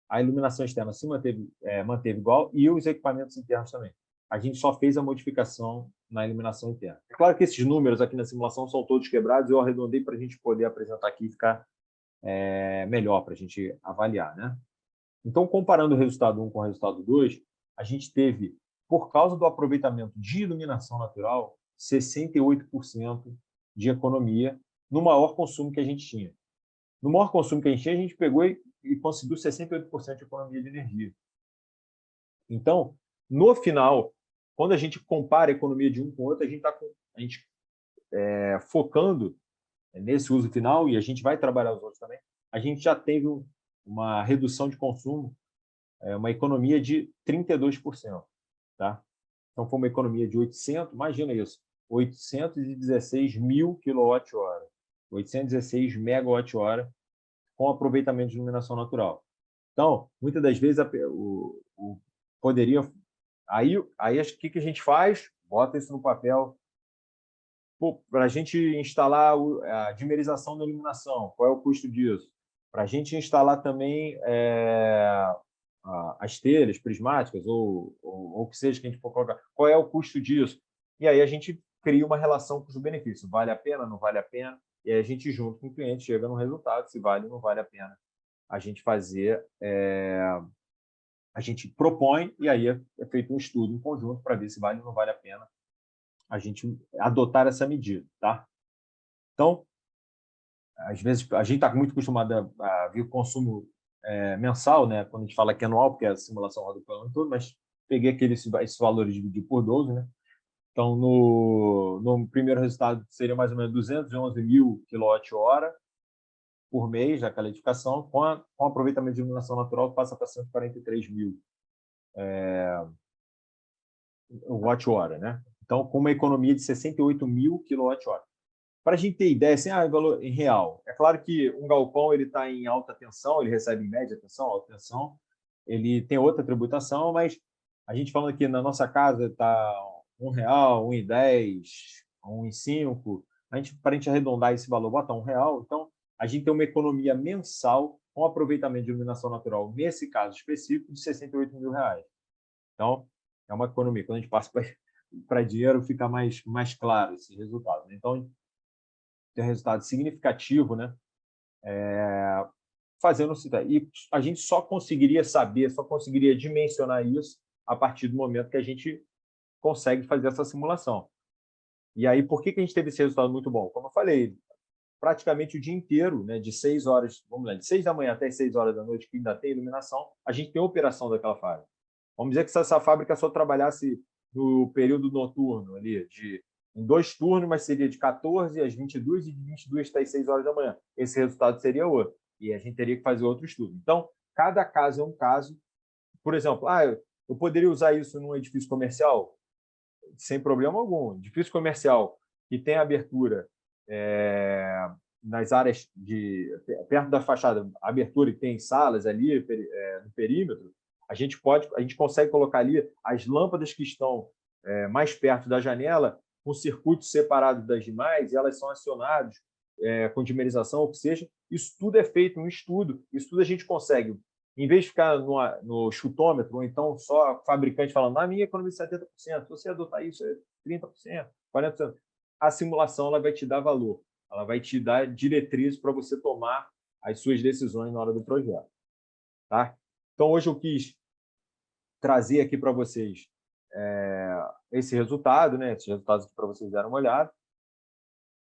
a iluminação externa se manteve igual e os equipamentos internos também. A gente só fez a modificação na iluminação interna. É claro que esses números aqui na simulação são todos quebrados, eu arredondei para a gente poder apresentar aqui e ficar melhor para a gente avaliar, né? Então, comparando o resultado 1 com o resultado 2, a gente teve, por causa do aproveitamento de iluminação natural, 68% de economia no maior consumo que a gente tinha. No maior consumo que a gente tinha, a gente pegou e conseguiu 68% de economia de energia. Então, no final, quando a gente compara a economia de um com o outro, a gente está focando nesse uso final, e a gente vai trabalhar os outros também, a gente já teve uma redução de consumo, uma economia de 32%. Tá? Então, foi uma economia de imagina isso, 816 mil kWh, 816 megawatt-hora com aproveitamento de iluminação natural. Então, muitas das vezes, poderia... Aí o que a gente faz? bota isso no papel. Para a gente instalar a dimerização da iluminação, qual é o custo disso? Para a gente instalar também as telhas prismáticas, ou o que seja que a gente for colocar, qual é o custo disso? E aí a gente cria uma relação custo-benefício. Vale a pena, não vale a pena? E aí a gente, junto com o cliente, chega no resultado, se vale ou não vale a pena a gente fazer, a gente propõe, e aí é feito um estudo em conjunto para ver se vale ou não vale a pena a gente adotar essa medida, tá? Então, às vezes, a gente está muito acostumado a ver o consumo mensal, né? Quando a gente fala que é anual, porque a simulação roda o ano todo, mas peguei esses valores e dividi por 12, né? Então, no primeiro resultado, seria mais ou menos 211 mil kWh por mês da calificação, com aproveitamento de iluminação natural, passa para 143 mil watt-hora, né? Então, com uma economia de 68 mil kWh. Para a gente ter ideia, assim, valor em real. É claro que um galpão está em alta tensão, ele recebe em média tensão, alta tensão, ele tem outra tributação, mas a gente falando aqui na nossa casa está R$1, R$1,10, R$1,05, para a gente arredondar esse valor, bota R$1. Então, a gente tem uma economia mensal com aproveitamento de iluminação natural, nesse caso específico, de R$68 mil. Então, é uma economia. Quando a gente passa para dinheiro, fica mais claro esse resultado. Então, tem um resultado significativo, né? Fazendo e a gente só conseguiria saber, só conseguiria dimensionar isso a partir do momento que a gente consegue fazer essa simulação. E aí, por que a gente teve esse resultado muito bom? Como eu falei, praticamente o dia inteiro, né, de 6 horas, vamos lá, de 6 da manhã até 6 horas da noite, que ainda tem iluminação, a gente tem a operação daquela fábrica. Vamos dizer que se essa fábrica só trabalhasse no período noturno, ali, em 2 turnos, mas seria de 14 às 22 e de 22 até as 6 horas da manhã. Esse resultado seria outro. E a gente teria que fazer outro estudo. Então, cada caso é um caso. Por exemplo, eu poderia usar isso num edifício comercial? Sem problema algum. Edifício comercial que tem abertura nas áreas perto da fachada, abertura que tem salas ali no perímetro, a gente consegue colocar ali as lâmpadas que estão mais perto da janela, com circuitos separados das demais, e elas são acionadas com dimerização, ou o que seja. Isso tudo é feito um estudo. Isso tudo a gente consegue, em vez de ficar no chutômetro, ou então só o fabricante falando, na minha economia é 70%, se você adotar isso é 30%, 40%. A simulação ela vai te dar valor, ela vai te dar diretrizes para você tomar as suas decisões na hora do projeto. Tá? Então, hoje eu quis trazer aqui para vocês esse resultado, né? Esses resultados para vocês darem uma olhada.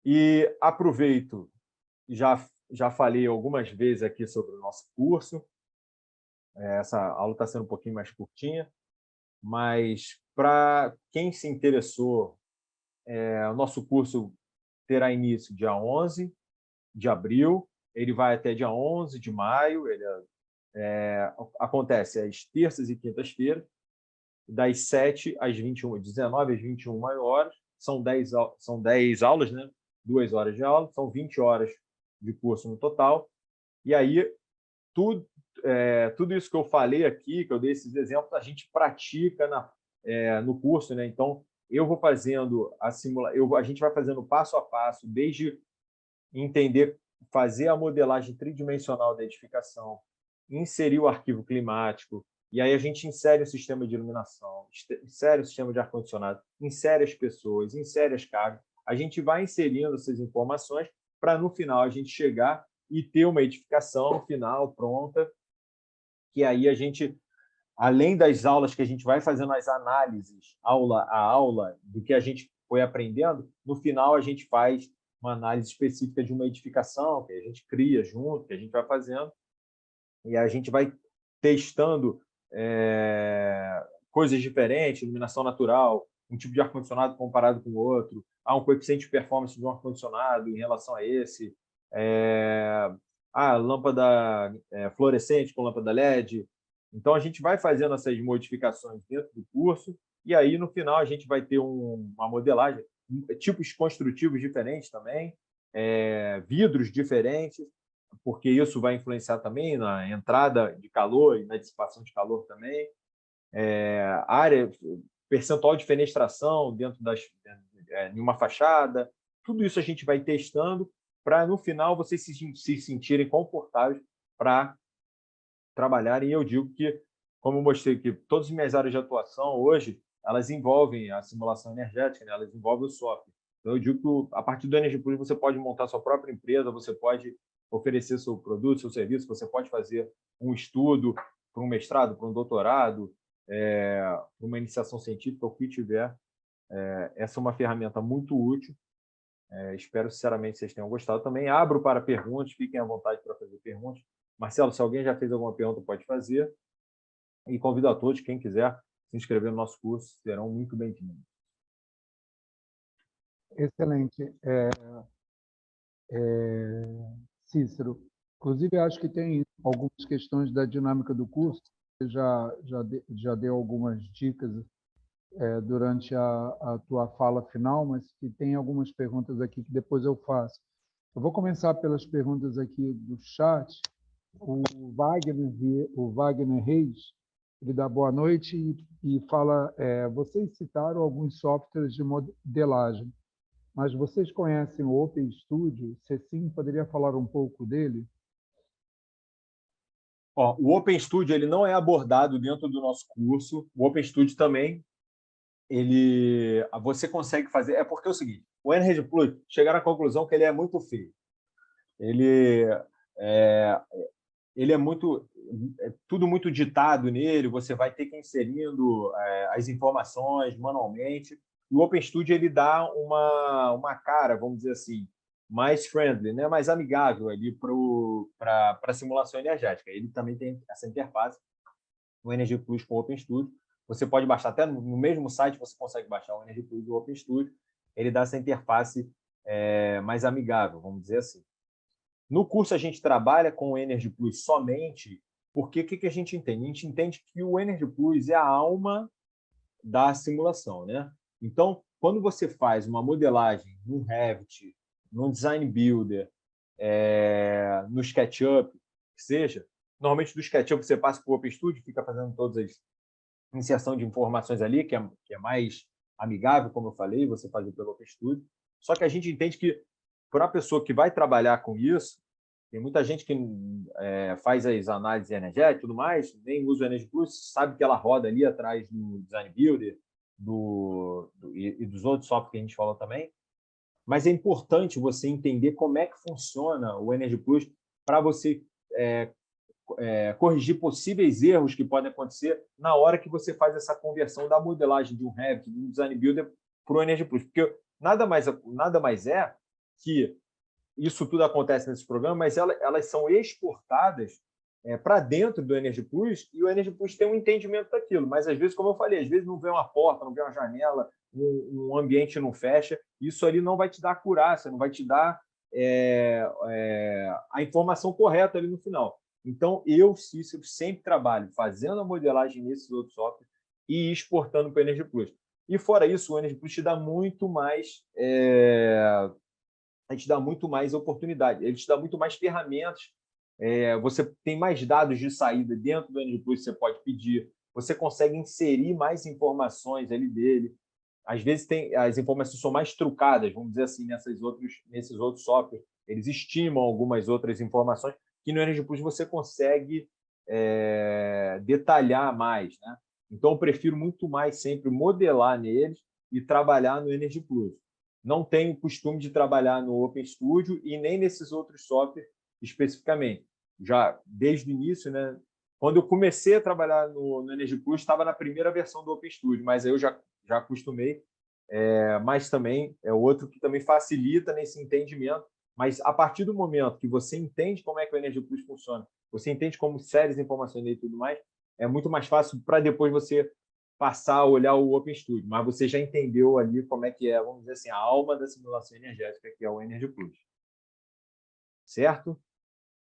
E aproveito, já falei algumas vezes aqui sobre o nosso curso. Essa aula está sendo um pouquinho mais curtinha, mas para quem se interessou, o nosso curso terá início dia 11 de abril, ele vai até dia 11 de maio, ele acontece às terças e quintas-feiras, das 7 às 21, 19 às 21 horas, são 10 aulas, né? 2 horas de aula, são 20 horas de curso no total, e aí tudo isso que eu falei aqui, que eu dei esses exemplos, a gente pratica no curso, né? Então, eu vou fazendo a gente vai fazendo passo a passo, desde entender, fazer a modelagem tridimensional da edificação, inserir o arquivo climático, e aí a gente insere o sistema de iluminação, insere o sistema de ar-condicionado, insere as pessoas, insere as cargas. A gente vai inserindo essas informações para, no final, a gente chegar e ter uma edificação final pronta, que aí a gente, além das aulas que a gente vai fazendo as análises, aula a aula, do que a gente foi aprendendo, no final a gente faz uma análise específica de uma edificação, que a gente cria junto, que a gente vai fazendo, e a gente vai testando coisas diferentes, iluminação natural, um tipo de ar-condicionado comparado com o outro, um coeficiente de performance de um ar-condicionado em relação a esse, lâmpada fluorescente com lâmpada LED. Então, a gente vai fazendo essas modificações dentro do curso, e aí, no final, a gente vai ter uma modelagem, tipos construtivos diferentes também, vidros diferentes, porque isso vai influenciar também na entrada de calor e na dissipação de calor também. percentual de fenestração dentro em uma fachada. Tudo isso a gente vai testando para, no final, vocês se sentirem confortáveis para trabalharem. E eu digo que, como eu mostrei aqui, todas as minhas áreas de atuação hoje, elas envolvem a simulação energética, né? Elas envolvem o software. Então, eu digo que, a partir do Energy Plus, você pode montar sua própria empresa, você pode oferecer seu produto, seu serviço, você pode fazer um estudo para um mestrado, para um doutorado, para uma iniciação científica, o que tiver. Essa é uma ferramenta muito útil. Espero, sinceramente, que vocês tenham gostado. Também abro para perguntas, fiquem à vontade para fazer perguntas. Marcelo, se alguém já fez alguma pergunta, pode fazer. E convido a todos, quem quiser, se inscrever no nosso curso, serão muito bem-vindos. Excelente. Cícero, inclusive, acho que tem algumas questões da dinâmica do curso. Você já deu algumas dicas durante a tua fala final, mas que tem algumas perguntas aqui que depois eu faço. Eu vou começar pelas perguntas aqui do chat. O Wagner Reis, ele dá boa noite e fala, vocês citaram alguns softwares de modelagem, mas vocês conhecem o OpenStudio? Se sim, poderia falar um pouco dele? O OpenStudio ele não é abordado dentro do nosso curso. O OpenStudio também, você consegue fazer... É porque é o seguinte, o Energy Plus chegaram à conclusão que ele é muito feio. Ele é muito... tudo muito ditado nele, você vai ter que ir inserindo as informações manualmente. E o OpenStudio ele dá uma cara, vamos dizer assim, mais friendly, né? Mais amigável ali para a simulação energética. Ele também tem essa interface, o Energy Plus com o OpenStudio. Você pode baixar, até no mesmo site você consegue baixar o Energy Plus do OpenStudio. Ele dá essa interface mais amigável, vamos dizer assim. No curso, a gente trabalha com o Energy Plus somente porque o que a gente entende? A gente entende que o Energy Plus é a alma da simulação, né? Então, quando você faz uma modelagem no Revit, no Design Builder, no SketchUp, que seja, normalmente do SketchUp você passa para o OpenStudio, fica fazendo todas as inserção de informações ali, que é mais amigável, como eu falei, você fazer pelo OpenStudio. Só que a gente entende que, para a pessoa que vai trabalhar com isso, tem muita gente que faz as análises energéticas e tudo mais, nem usa o Energy Plus, sabe que ela roda ali atrás do Design Builder e dos outros softwares que a gente falou também. Mas é importante você entender como é que funciona o Energy Plus para você corrigir possíveis erros que podem acontecer na hora que você faz essa conversão da modelagem de um Revit, de um Design Builder para o Energy Plus. Porque nada mais é que isso tudo acontece nesses programas, mas elas são exportadas para dentro do Energy Plus e o Energy Plus tem um entendimento daquilo. Mas, às vezes, como eu falei, às vezes não vê uma porta, não vê uma janela, um ambiente não fecha. Isso ali não vai te dar acurácia, não vai te dar a informação correta ali no final. Então, Cícero, sempre trabalho fazendo a modelagem nesses outros softwares e exportando para o Energy Plus. E, fora isso, o Energy Plus te dá muito mais... a gente dá muito mais oportunidade, ele te dá muito mais ferramentas, você tem mais dados de saída dentro do Energy Plus, você pode pedir, você consegue inserir mais informações ali dele, às vezes as informações são mais trucadas, vamos dizer assim, nesses outros softwares, eles estimam algumas outras informações que no Energy Plus você consegue detalhar mais, né? Então, eu prefiro muito mais sempre modelar neles e trabalhar no Energy Plus. Não tenho costume de trabalhar no OpenStudio e nem nesses outros softwares especificamente. Já desde o início, né? Quando eu comecei a trabalhar no Energy Plus, estava na primeira versão do OpenStudio, mas eu já acostumei. Mas também é outro que também facilita nesse entendimento. Mas a partir do momento que você entende como é que o Energy Plus funciona, você entende como séries de informações e tudo mais, é muito mais fácil para depois você passar a olhar o OpenStudio, mas você já entendeu ali como é que é, vamos dizer assim, a alma da simulação energética, que é o Energy Plus. Certo?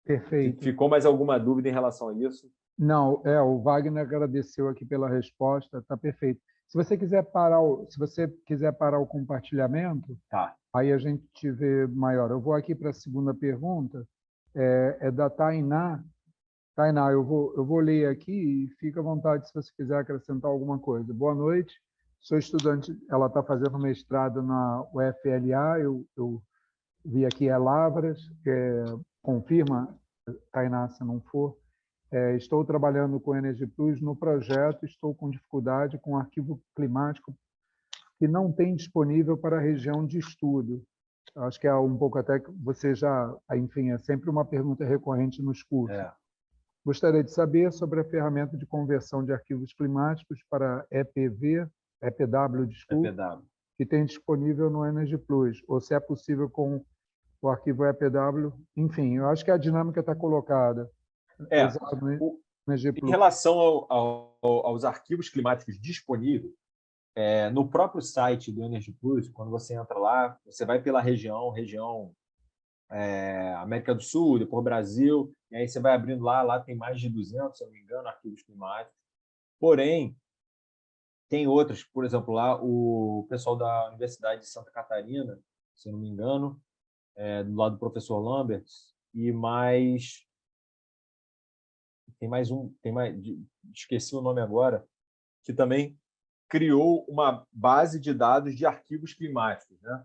Perfeito. Ficou mais alguma dúvida em relação a isso? Não, o Wagner agradeceu aqui pela resposta, está perfeito. Se você quiser parar o compartilhamento, tá. Aí a gente te vê maior. Eu vou aqui para a segunda pergunta, é da Tainá. Tainá, eu vou ler aqui e fica à vontade se você quiser acrescentar alguma coisa. Boa noite. Sou estudante, ela está fazendo mestrado na UFLA, eu vi aqui é Lavras, confirma, Tainá, se não for. Estou trabalhando com Energy Plus no projeto, estou com dificuldade com o arquivo climático que não tem disponível para a região de estudo. Acho que é um pouco até que você já, enfim, é sempre uma pergunta recorrente nos cursos. Gostaria de saber sobre a ferramenta de conversão de arquivos climáticos para EPW, desculpe, EPW. que tem disponível no Energy Plus, ou se é possível com o arquivo EPW. Enfim, eu acho que a dinâmica está colocada. Em relação aos arquivos climáticos disponíveis, no próprio site do Energy Plus, quando você entra lá, você vai pela região América do Sul, depois Brasil, e aí você vai abrindo lá tem mais de 200, se eu não me engano, arquivos climáticos. Porém, tem outros, por exemplo, lá o pessoal da Universidade de Santa Catarina, se eu não me engano, do lado do professor Lambert, e mais... esqueci o nome agora, que também criou uma base de dados de arquivos climáticos, né?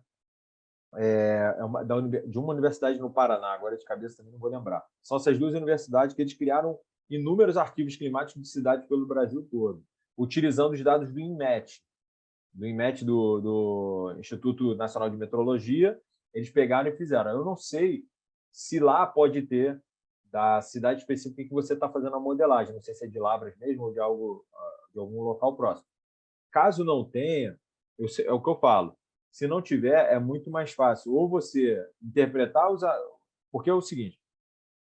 De uma universidade no Paraná, agora de cabeça também não vou lembrar. São essas duas universidades que eles criaram inúmeros arquivos climáticos de cidades pelo Brasil todo, utilizando os dados do INMET, do Instituto Nacional de Meteorologia. Eles pegaram e fizeram. Eu não sei se lá pode ter da cidade específica em que você está fazendo a modelagem, não sei se é de Lavras mesmo ou de algum local próximo. Caso não tenha, é o que eu falo, se não tiver, é muito mais fácil. Ou você interpretar porque é o seguinte,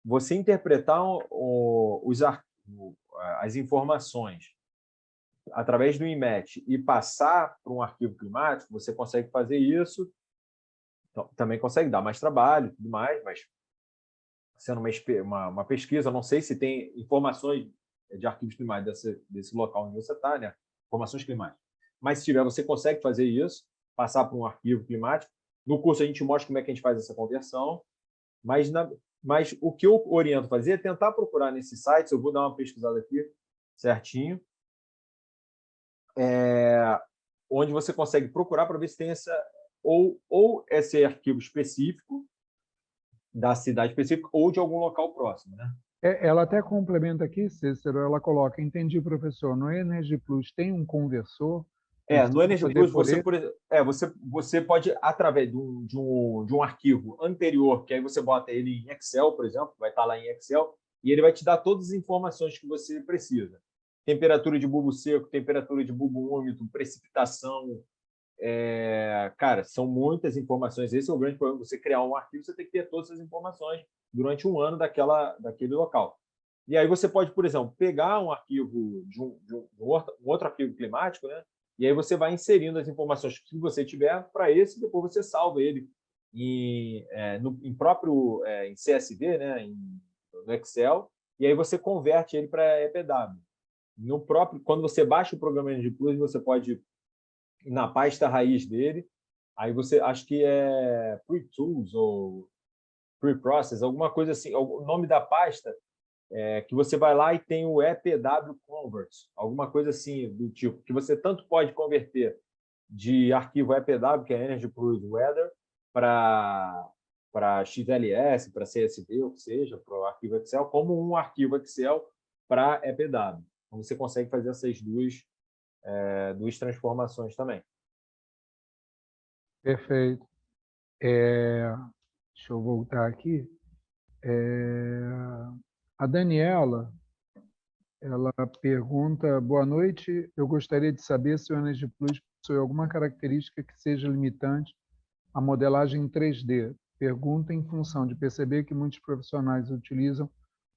você interpretar as informações através do INMET e passar para um arquivo climático, você consegue fazer isso, então, também consegue dar mais trabalho e tudo mais, mas sendo uma pesquisa, não sei se tem informações de arquivos climáticos desse local onde você está, né? Informações climáticas. Mas se tiver, você consegue fazer isso, passar para um arquivo climático. No curso a gente mostra como é que a gente faz essa conversão, mas o que eu oriento a fazer é tentar procurar nesses sites, eu vou dar uma pesquisada aqui certinho, onde você consegue procurar para ver se tem ou esse arquivo específico da cidade específica ou de algum local próximo, né? Ela até complementa aqui, Cícero, ela coloca, entendi, professor, no Energy Plus tem um conversor? No Energy Plus, você pode, através de um arquivo anterior, que aí você bota ele em Excel, por exemplo, vai estar lá em Excel, e ele vai te dar todas as informações que você precisa. Temperatura de bulbo seco, temperatura de bulbo úmido, precipitação. Cara, são muitas informações. Esse é o grande problema. Você criar um arquivo, você tem que ter todas essas informações durante um ano daquele local. E aí você pode, por exemplo, pegar um arquivo de um outro arquivo climático, né? E aí você vai inserindo as informações que você tiver para esse, e depois você salva ele em CSV, né? No Excel, e aí você converte ele para EPW. Quando você baixa o programa Energy Plus, você pode ir na pasta raiz dele, aí você, acho que é Pre-Tools ou Pre-Process, alguma coisa assim, o nome da pasta, que você vai lá e tem o EPW Convert, alguma coisa assim do tipo, que você tanto pode converter de arquivo EPW, que é Energy Plus Weather, para XLS, para CSV, ou que seja, para o arquivo Excel, como um arquivo Excel para EPW. Então, você consegue fazer essas duas transformações também. Perfeito. Deixa eu voltar aqui. A Daniela, ela pergunta, boa noite, eu gostaria de saber se o Energy Plus possui alguma característica que seja limitante à modelagem em 3D. Pergunta em função de perceber que muitos profissionais utilizam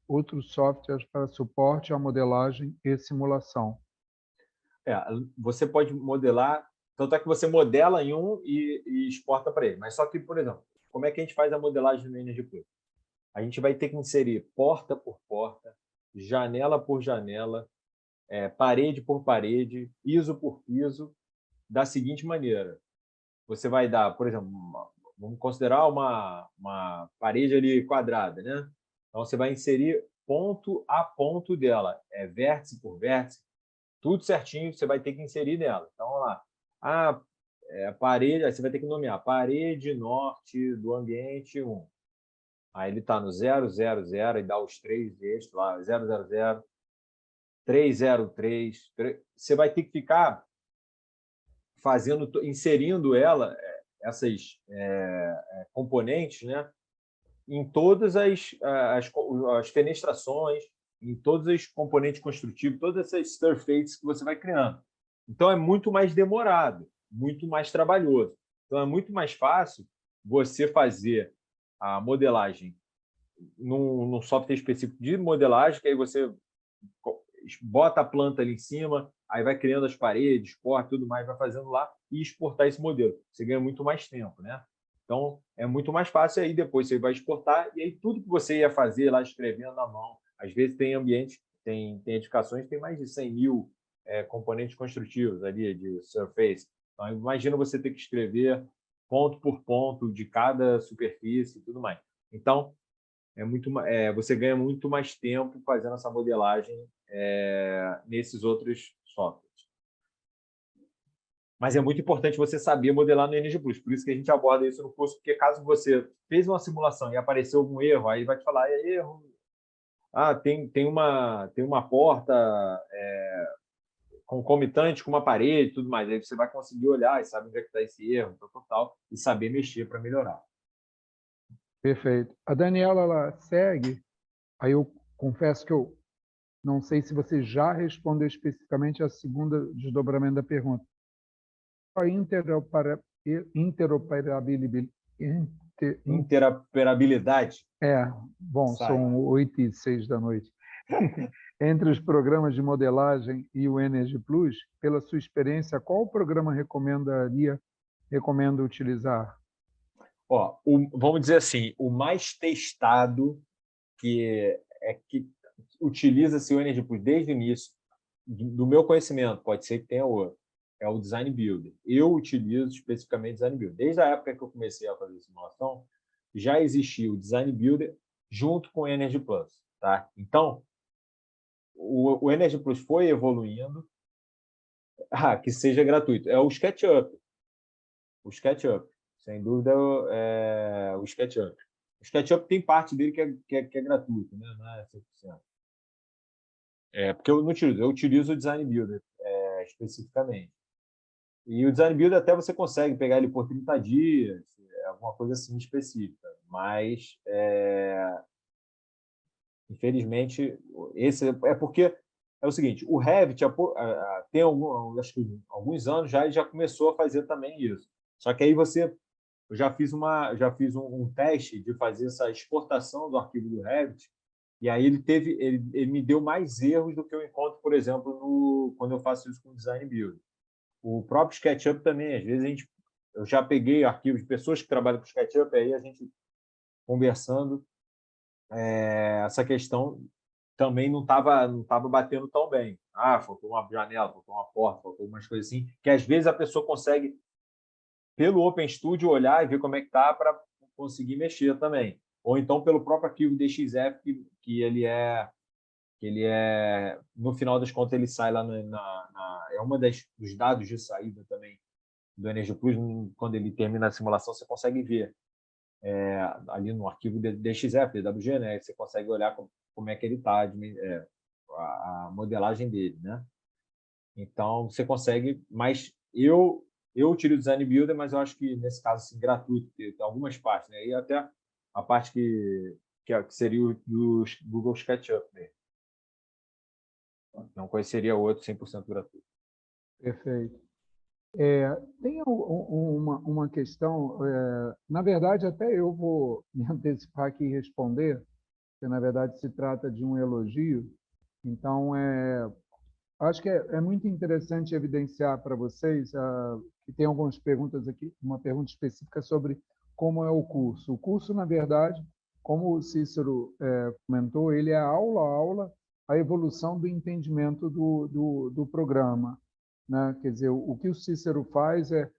outros softwares para suporte à modelagem e simulação. Você pode modelar, tanto é que você modela em um e exporta para ele. Mas só que, por exemplo, como é que a gente faz a modelagem no Energy Plus? A gente vai ter que inserir porta por porta, janela por janela, parede por parede, piso por piso, da seguinte maneira. Você vai dar, por exemplo, vamos considerar uma parede ali quadrada, né? Então, você vai inserir ponto a ponto dela, vértice por vértice, tudo certinho, você vai ter que inserir nela. Então, vamos lá. Parede, aí você vai ter que nomear parede norte do ambiente 1. Aí ele está no 000 e dá os 3 eixos lá, 000, 303. Você vai ter que ficar inserindo essas componentes, né, em todas as fenestrações, em todos os componentes construtivos, todas essas surfaces que você vai criando. Então, é muito mais demorado, muito mais trabalhoso. Então, é muito mais fácil você fazer a modelagem num software específico de modelagem, que aí você bota a planta ali em cima, aí vai criando as paredes, corta, tudo mais, vai fazendo lá e exportar esse modelo. Você ganha muito mais tempo, né? Então, é muito mais fácil, aí depois você vai exportar, e aí tudo que você ia fazer lá escrevendo na mão, às vezes tem ambientes, tem edificações que tem mais de 100 mil componentes construtivos ali de surface. Então, imagina você ter que escrever ponto por ponto de cada superfície e tudo mais. Então, você ganha muito mais tempo fazendo essa modelagem nesses outros softwares. Mas é muito importante você saber modelar no NG+. Por isso que a gente aborda isso no curso, porque caso você fez uma simulação e apareceu algum erro, aí vai te falar, é erro. Tem uma porta concomitante com uma parede e tudo mais. Aí você vai conseguir olhar e sabe onde é que está esse erro, total, e saber mexer para melhorar. Perfeito. A Daniela, ela segue, aí eu confesso que eu não sei se você já respondeu especificamente a segunda desdobramento da pergunta. A interoperabilidade. Interoperabilidade. Bom, são 8h06 da noite. Entre os programas de modelagem e o Energy Plus, pela sua experiência, qual programa recomenda utilizar? Vamos dizer assim, o mais testado que utiliza-se o Energy Plus desde o início, do meu conhecimento, pode ser que tenha outro, é o Design Builder. Eu utilizo especificamente o Design Builder. Desde a época que eu comecei a fazer simulação, já existia o Design Builder junto com o Energy Plus. Tá? Então, o Energy Plus foi evoluindo. Que seja gratuito. É o SketchUp. O SketchUp. Sem dúvida, é o SketchUp. O SketchUp tem parte dele que é gratuito, né? Não é 100%. Porque eu não utilizo. Eu utilizo o Design Builder especificamente. E o Design Builder até você consegue pegar ele por 30 dias, alguma coisa assim específica. Mas, infelizmente, esse é porque é o seguinte, o Revit tem acho que alguns anos já, ele já começou a fazer também isso. Só que aí eu já fiz um teste de fazer essa exportação do arquivo do Revit, e aí ele me deu mais erros do que eu encontro, por exemplo, quando eu faço isso com o Design Builder. O próprio SketchUp também, às vezes eu já peguei arquivos de pessoas que trabalham com SketchUp, aí a gente conversando, essa questão também não tava batendo tão bem. Faltou uma janela, faltou uma porta, faltou umas coisas assim, que às vezes a pessoa consegue, pelo OpenStudio, olhar e ver como é que está para conseguir mexer também. Ou então pelo próprio arquivo DXF, que ele é, no final das contas, ele sai lá é uma dos dados de saída também do Energy Plus. Quando ele termina a simulação, você consegue ver ali no arquivo DXF, DWG, né? Você consegue olhar como é que ele está, a modelagem dele, né? Então, você consegue, mas eu utilizo o Design Builder, mas eu acho que, nesse caso, assim, gratuito, tem algumas partes, né? E até a parte que seria o do Google SketchUp mesmo. Não conheceria outro 100% gratuito. Perfeito. Tem uma questão, na verdade, até eu vou me antecipar aqui e responder, porque, na verdade, se trata de um elogio. Então, acho que é muito interessante evidenciar para vocês que tem algumas perguntas aqui, uma pergunta específica sobre como é o curso. O curso, na verdade, como o Cícero comentou, ele é aula a aula a evolução do entendimento do programa, né? Quer dizer, o que o Cícero faz é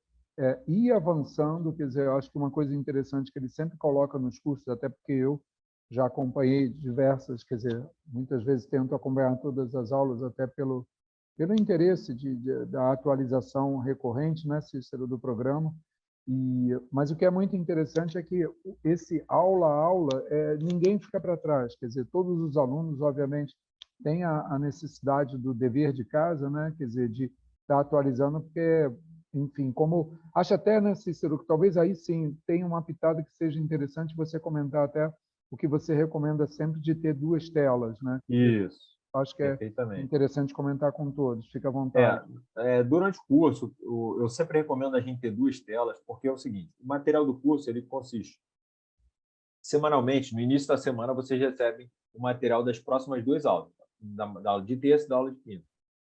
ir avançando. Quer dizer, eu acho que uma coisa interessante que ele sempre coloca nos cursos, até porque eu já acompanhei diversas, quer dizer, muitas vezes tento acompanhar todas as aulas até pelo pelo interesse da atualização recorrente, né, Cícero, do programa. Mas o que é muito interessante é que esse aula a aula, ninguém fica para trás. Quer dizer, todos os alunos, obviamente, têm a necessidade do dever de casa, né? Quer dizer, de estar atualizando, porque, enfim, como acho até, né, Cícero, que talvez aí sim tenha uma pitada que seja interessante você comentar até o que você recomenda sempre de ter 2 telas, né? Quer dizer, Isso, acho que é perfeitamente. interessante comentar com todos. Fica à vontade. Durante o curso, eu sempre recomendo a gente ter 2 telas, porque é o seguinte, o material do curso ele consiste, semanalmente, no início da semana, vocês recebem o material das próximas 2 aulas, da aula de terça e da aula de quinta.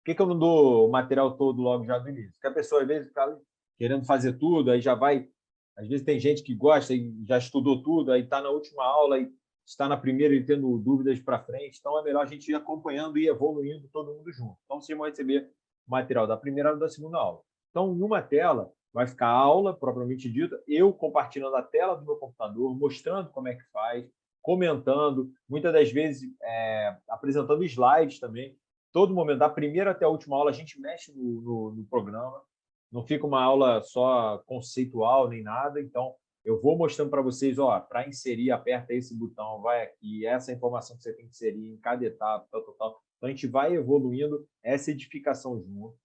Por que eu não dou o material todo logo já do início? Porque a pessoa, às vezes, fica querendo fazer tudo, aí já vai... Às vezes tem gente que gosta e já estudou tudo, aí está na última aula e está na primeira e tendo dúvidas para frente. Então, é melhor a gente ir acompanhando e evoluindo todo mundo junto. Então, vocês vão receber o material da primeira e da segunda aula. Então, numa tela, vai ficar a aula, propriamente dita, eu compartilhando a tela do meu computador, mostrando como é que faz, comentando, muitas das vezes apresentando slides também. Todo momento, da primeira até a última aula, a gente mexe no programa. Não fica uma aula só conceitual nem nada. Então, eu vou mostrando para vocês, para inserir, aperta esse botão, vai aqui, essa informação que você tem que inserir em cada etapa, tal, tal, tal. Então, a gente vai evoluindo essa edificação junto.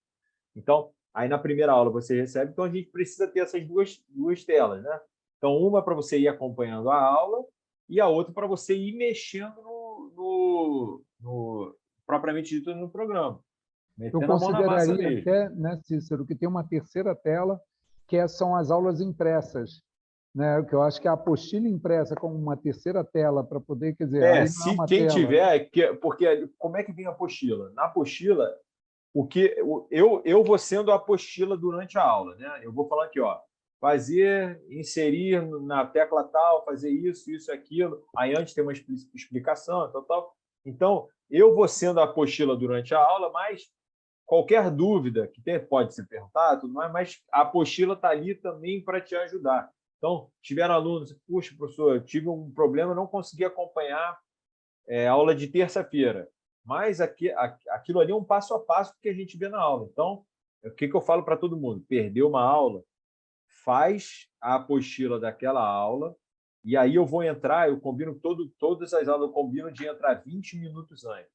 Então, aí na primeira aula você recebe, então a gente precisa ter essas duas telas, né? Então, uma para você ir acompanhando a aula e a outra para você ir mexendo propriamente dito no programa. Eu Metendo a mão na massa consideraria mesmo. até, né, Cícero, que tem uma terceira tela, são as aulas impressas, né? Que eu acho que a apostila impressa como uma terceira tela para poder, quer dizer, aí não é Se uma quem tela. tiver, porque como é que vem a apostila? Na apostila, eu vou sendo a apostila durante a aula, né? Eu vou falar aqui, fazer, inserir na tecla tal, fazer isso, aquilo. Aí antes tem uma explicação, tal. Então, eu vou sendo a apostila durante a aula, mas qualquer dúvida que pode ser perguntada, tudo mais, mas a apostila está ali também para te ajudar. Então, tiveram alunos, puxa, professor, eu tive um problema, não consegui acompanhar a aula de terça-feira, mas aquilo ali é um passo a passo que a gente vê na aula. Então, o que eu falo para todo mundo? Perdeu uma aula, faz a apostila daquela aula, e aí eu vou entrar, eu combino todas as aulas, eu combino de entrar 20 minutos antes,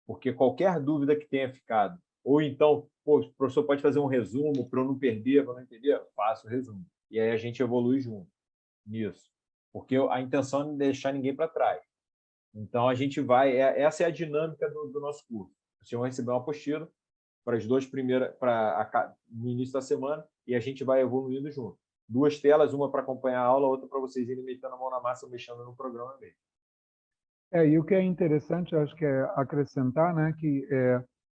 porque qualquer dúvida que tenha ficado, ou então, o professor pode fazer um resumo para eu não perder, para não entender, faço o resumo. E aí a gente evolui junto nisso, porque a intenção é não deixar ninguém para trás. Então, a gente vai... Essa é a dinâmica do nosso curso. Vocês vão receber uma apostila para as 2 primeiras, no início da semana, e a gente vai evoluindo junto. 2 telas, uma para acompanhar a aula, outra para vocês irem metendo a mão na massa, mexendo no programa mesmo. E o que é interessante, eu acho que é acrescentar, né, que,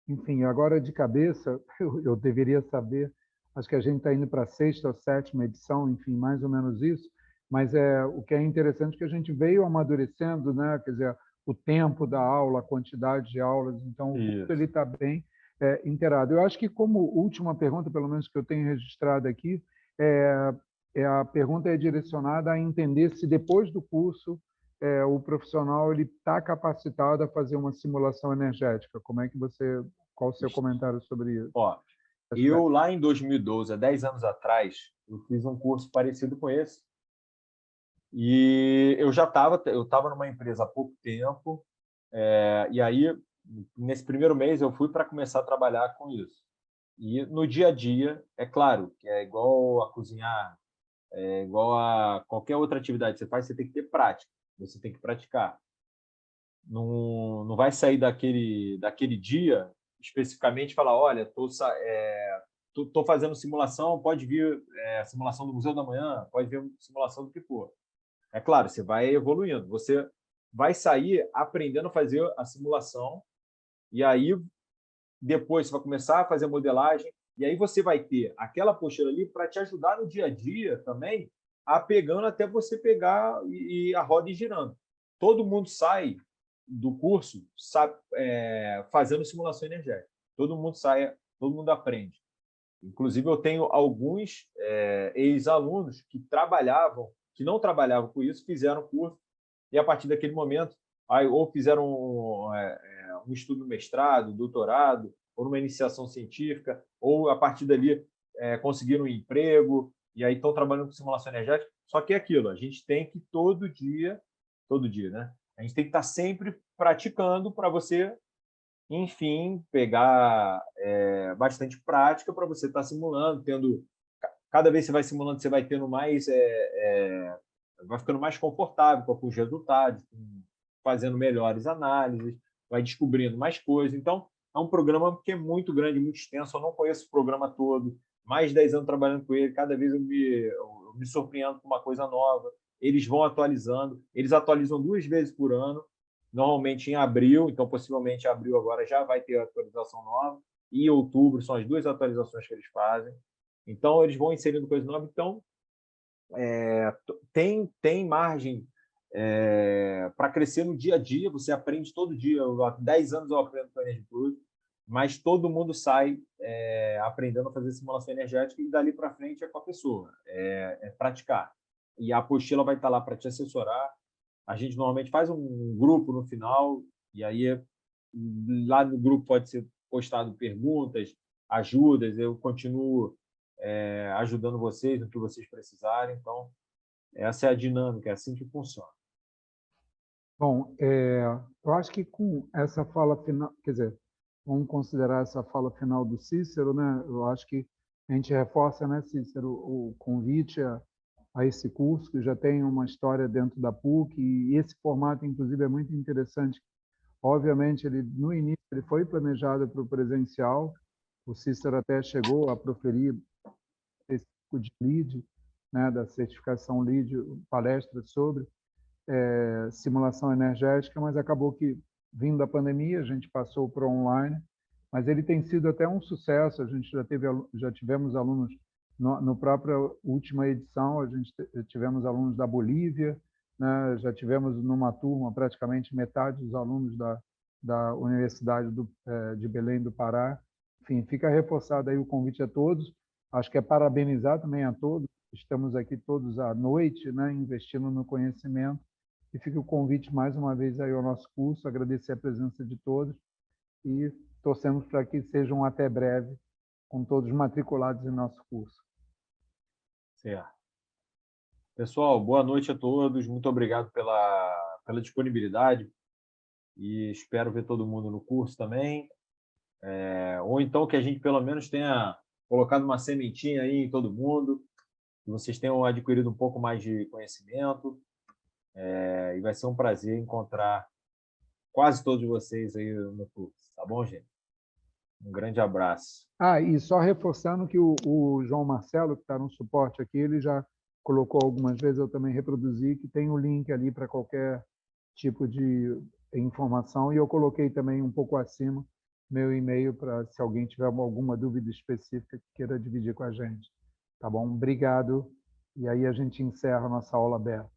enfim, agora de cabeça, eu deveria saber, acho que a gente está indo para a 6ª ou 7ª edição, enfim, mais ou menos isso, mas o que é interessante é que a gente veio amadurecendo, né, quer dizer, o tempo da aula, a quantidade de aulas, então o curso ele está bem inteirado. Eu acho que como última pergunta, pelo menos que eu tenho registrado aqui, a pergunta é direcionada a entender se depois do curso o profissional ele está capacitado a fazer uma simulação energética. Qual o seu comentário sobre isso? Eu lá em 2012, há 10 anos atrás, eu fiz um curso parecido com esse, e eu estava numa empresa há pouco tempo, e aí, nesse primeiro mês, eu fui para começar a trabalhar com isso. E no dia a dia, é claro, que é igual a cozinhar, é igual a qualquer outra atividade que você faz, você tem que ter prática, você tem que praticar. Não vai sair daquele dia, especificamente, e falar, olha, estou fazendo simulação, pode vir simulação do Museu da Manhã, pode vir simulação do que for. É claro, você vai evoluindo, você vai sair aprendendo a fazer a simulação, e aí depois você vai começar a fazer modelagem, e aí você vai ter aquela apostila ali para te ajudar no dia a dia também, pegando até você pegar e a roda ir girando. Todo mundo sai do curso fazendo simulação energética. Todo mundo sai, todo mundo aprende. Inclusive, eu tenho alguns ex-alunos que não trabalhavam com isso, fizeram curso, e a partir daquele momento, ou fizeram um estudo mestrado, doutorado, ou numa iniciação científica, ou a partir dali conseguiram um emprego, e aí estão trabalhando com simulação energética. Só que é aquilo, a gente tem que todo dia, né? A gente tem que estar sempre praticando para você, enfim, pegar bastante prática para você estar simulando, cada vez que você vai simulando, você vai tendo mais, vai ficando mais confortável com os resultados, fazendo melhores análises, vai descobrindo mais coisas. Então, é um programa que é muito grande, muito extenso. Eu não conheço o programa todo, mais de 10 anos trabalhando com ele, cada vez eu me surpreendo com uma coisa nova. Eles vão atualizando, eles atualizam 2 vezes por ano, normalmente em abril, então possivelmente em abril agora já vai ter atualização nova, e outubro são as 2 atualizações que eles fazem. Então, eles vão inserindo coisas novas. Então, tem margem para crescer no dia a dia, você aprende todo dia. Há 10 anos eu aprendo com a Energy Plus, mas todo mundo sai aprendendo a fazer simulação energética e dali para frente é com a pessoa, praticar. E a apostila vai estar lá para te assessorar. A gente normalmente faz um grupo no final, e aí lá no grupo pode ser postado perguntas, ajudas, eu continuo ajudando vocês no que vocês precisarem. Então, essa é a dinâmica, é assim que funciona. Bom, eu acho que com essa fala final, quer dizer, vamos considerar essa fala final do Cícero, né? Eu acho que a gente reforça, né, Cícero, o convite a esse curso, que já tem uma história dentro da PUC, e esse formato, inclusive, é muito interessante. Obviamente, no início, ele foi planejado para o presencial, o Cícero até chegou a proferir esse tipo de LEED, né, da certificação LEED, palestra sobre simulação energética, mas acabou que, vindo da pandemia, a gente passou para online, mas ele tem sido até um sucesso. A gente já tivemos alunos no própria última edição, a gente tivemos alunos da Bolívia, né? Já tivemos numa turma praticamente metade dos alunos da Universidade de Belém do Pará. Enfim, fica reforçado aí o convite a todos. Acho que é parabenizar também a todos. Estamos aqui todos à noite, né, investindo no conhecimento. E fica o convite mais uma vez aí ao nosso curso, agradecer a presença de todos e torcemos para que sejam até breve com todos matriculados em nosso curso. Certo. Pessoal, boa noite a todos, muito obrigado pela disponibilidade e espero ver todo mundo no curso também. Ou então que a gente pelo menos tenha colocado uma sementinha aí em todo mundo, que vocês tenham adquirido um pouco mais de conhecimento. E vai ser um prazer encontrar quase todos vocês aí no curso. Tá bom, gente? Um grande abraço. E só reforçando que o João Marcelo, que está no suporte aqui, ele já colocou algumas vezes, eu também reproduzi, que tem o link ali para qualquer tipo de informação, e eu coloquei também um pouco acima meu e-mail para se alguém tiver alguma dúvida específica que queira dividir com a gente. Tá bom? Obrigado. E aí a gente encerra a nossa aula aberta.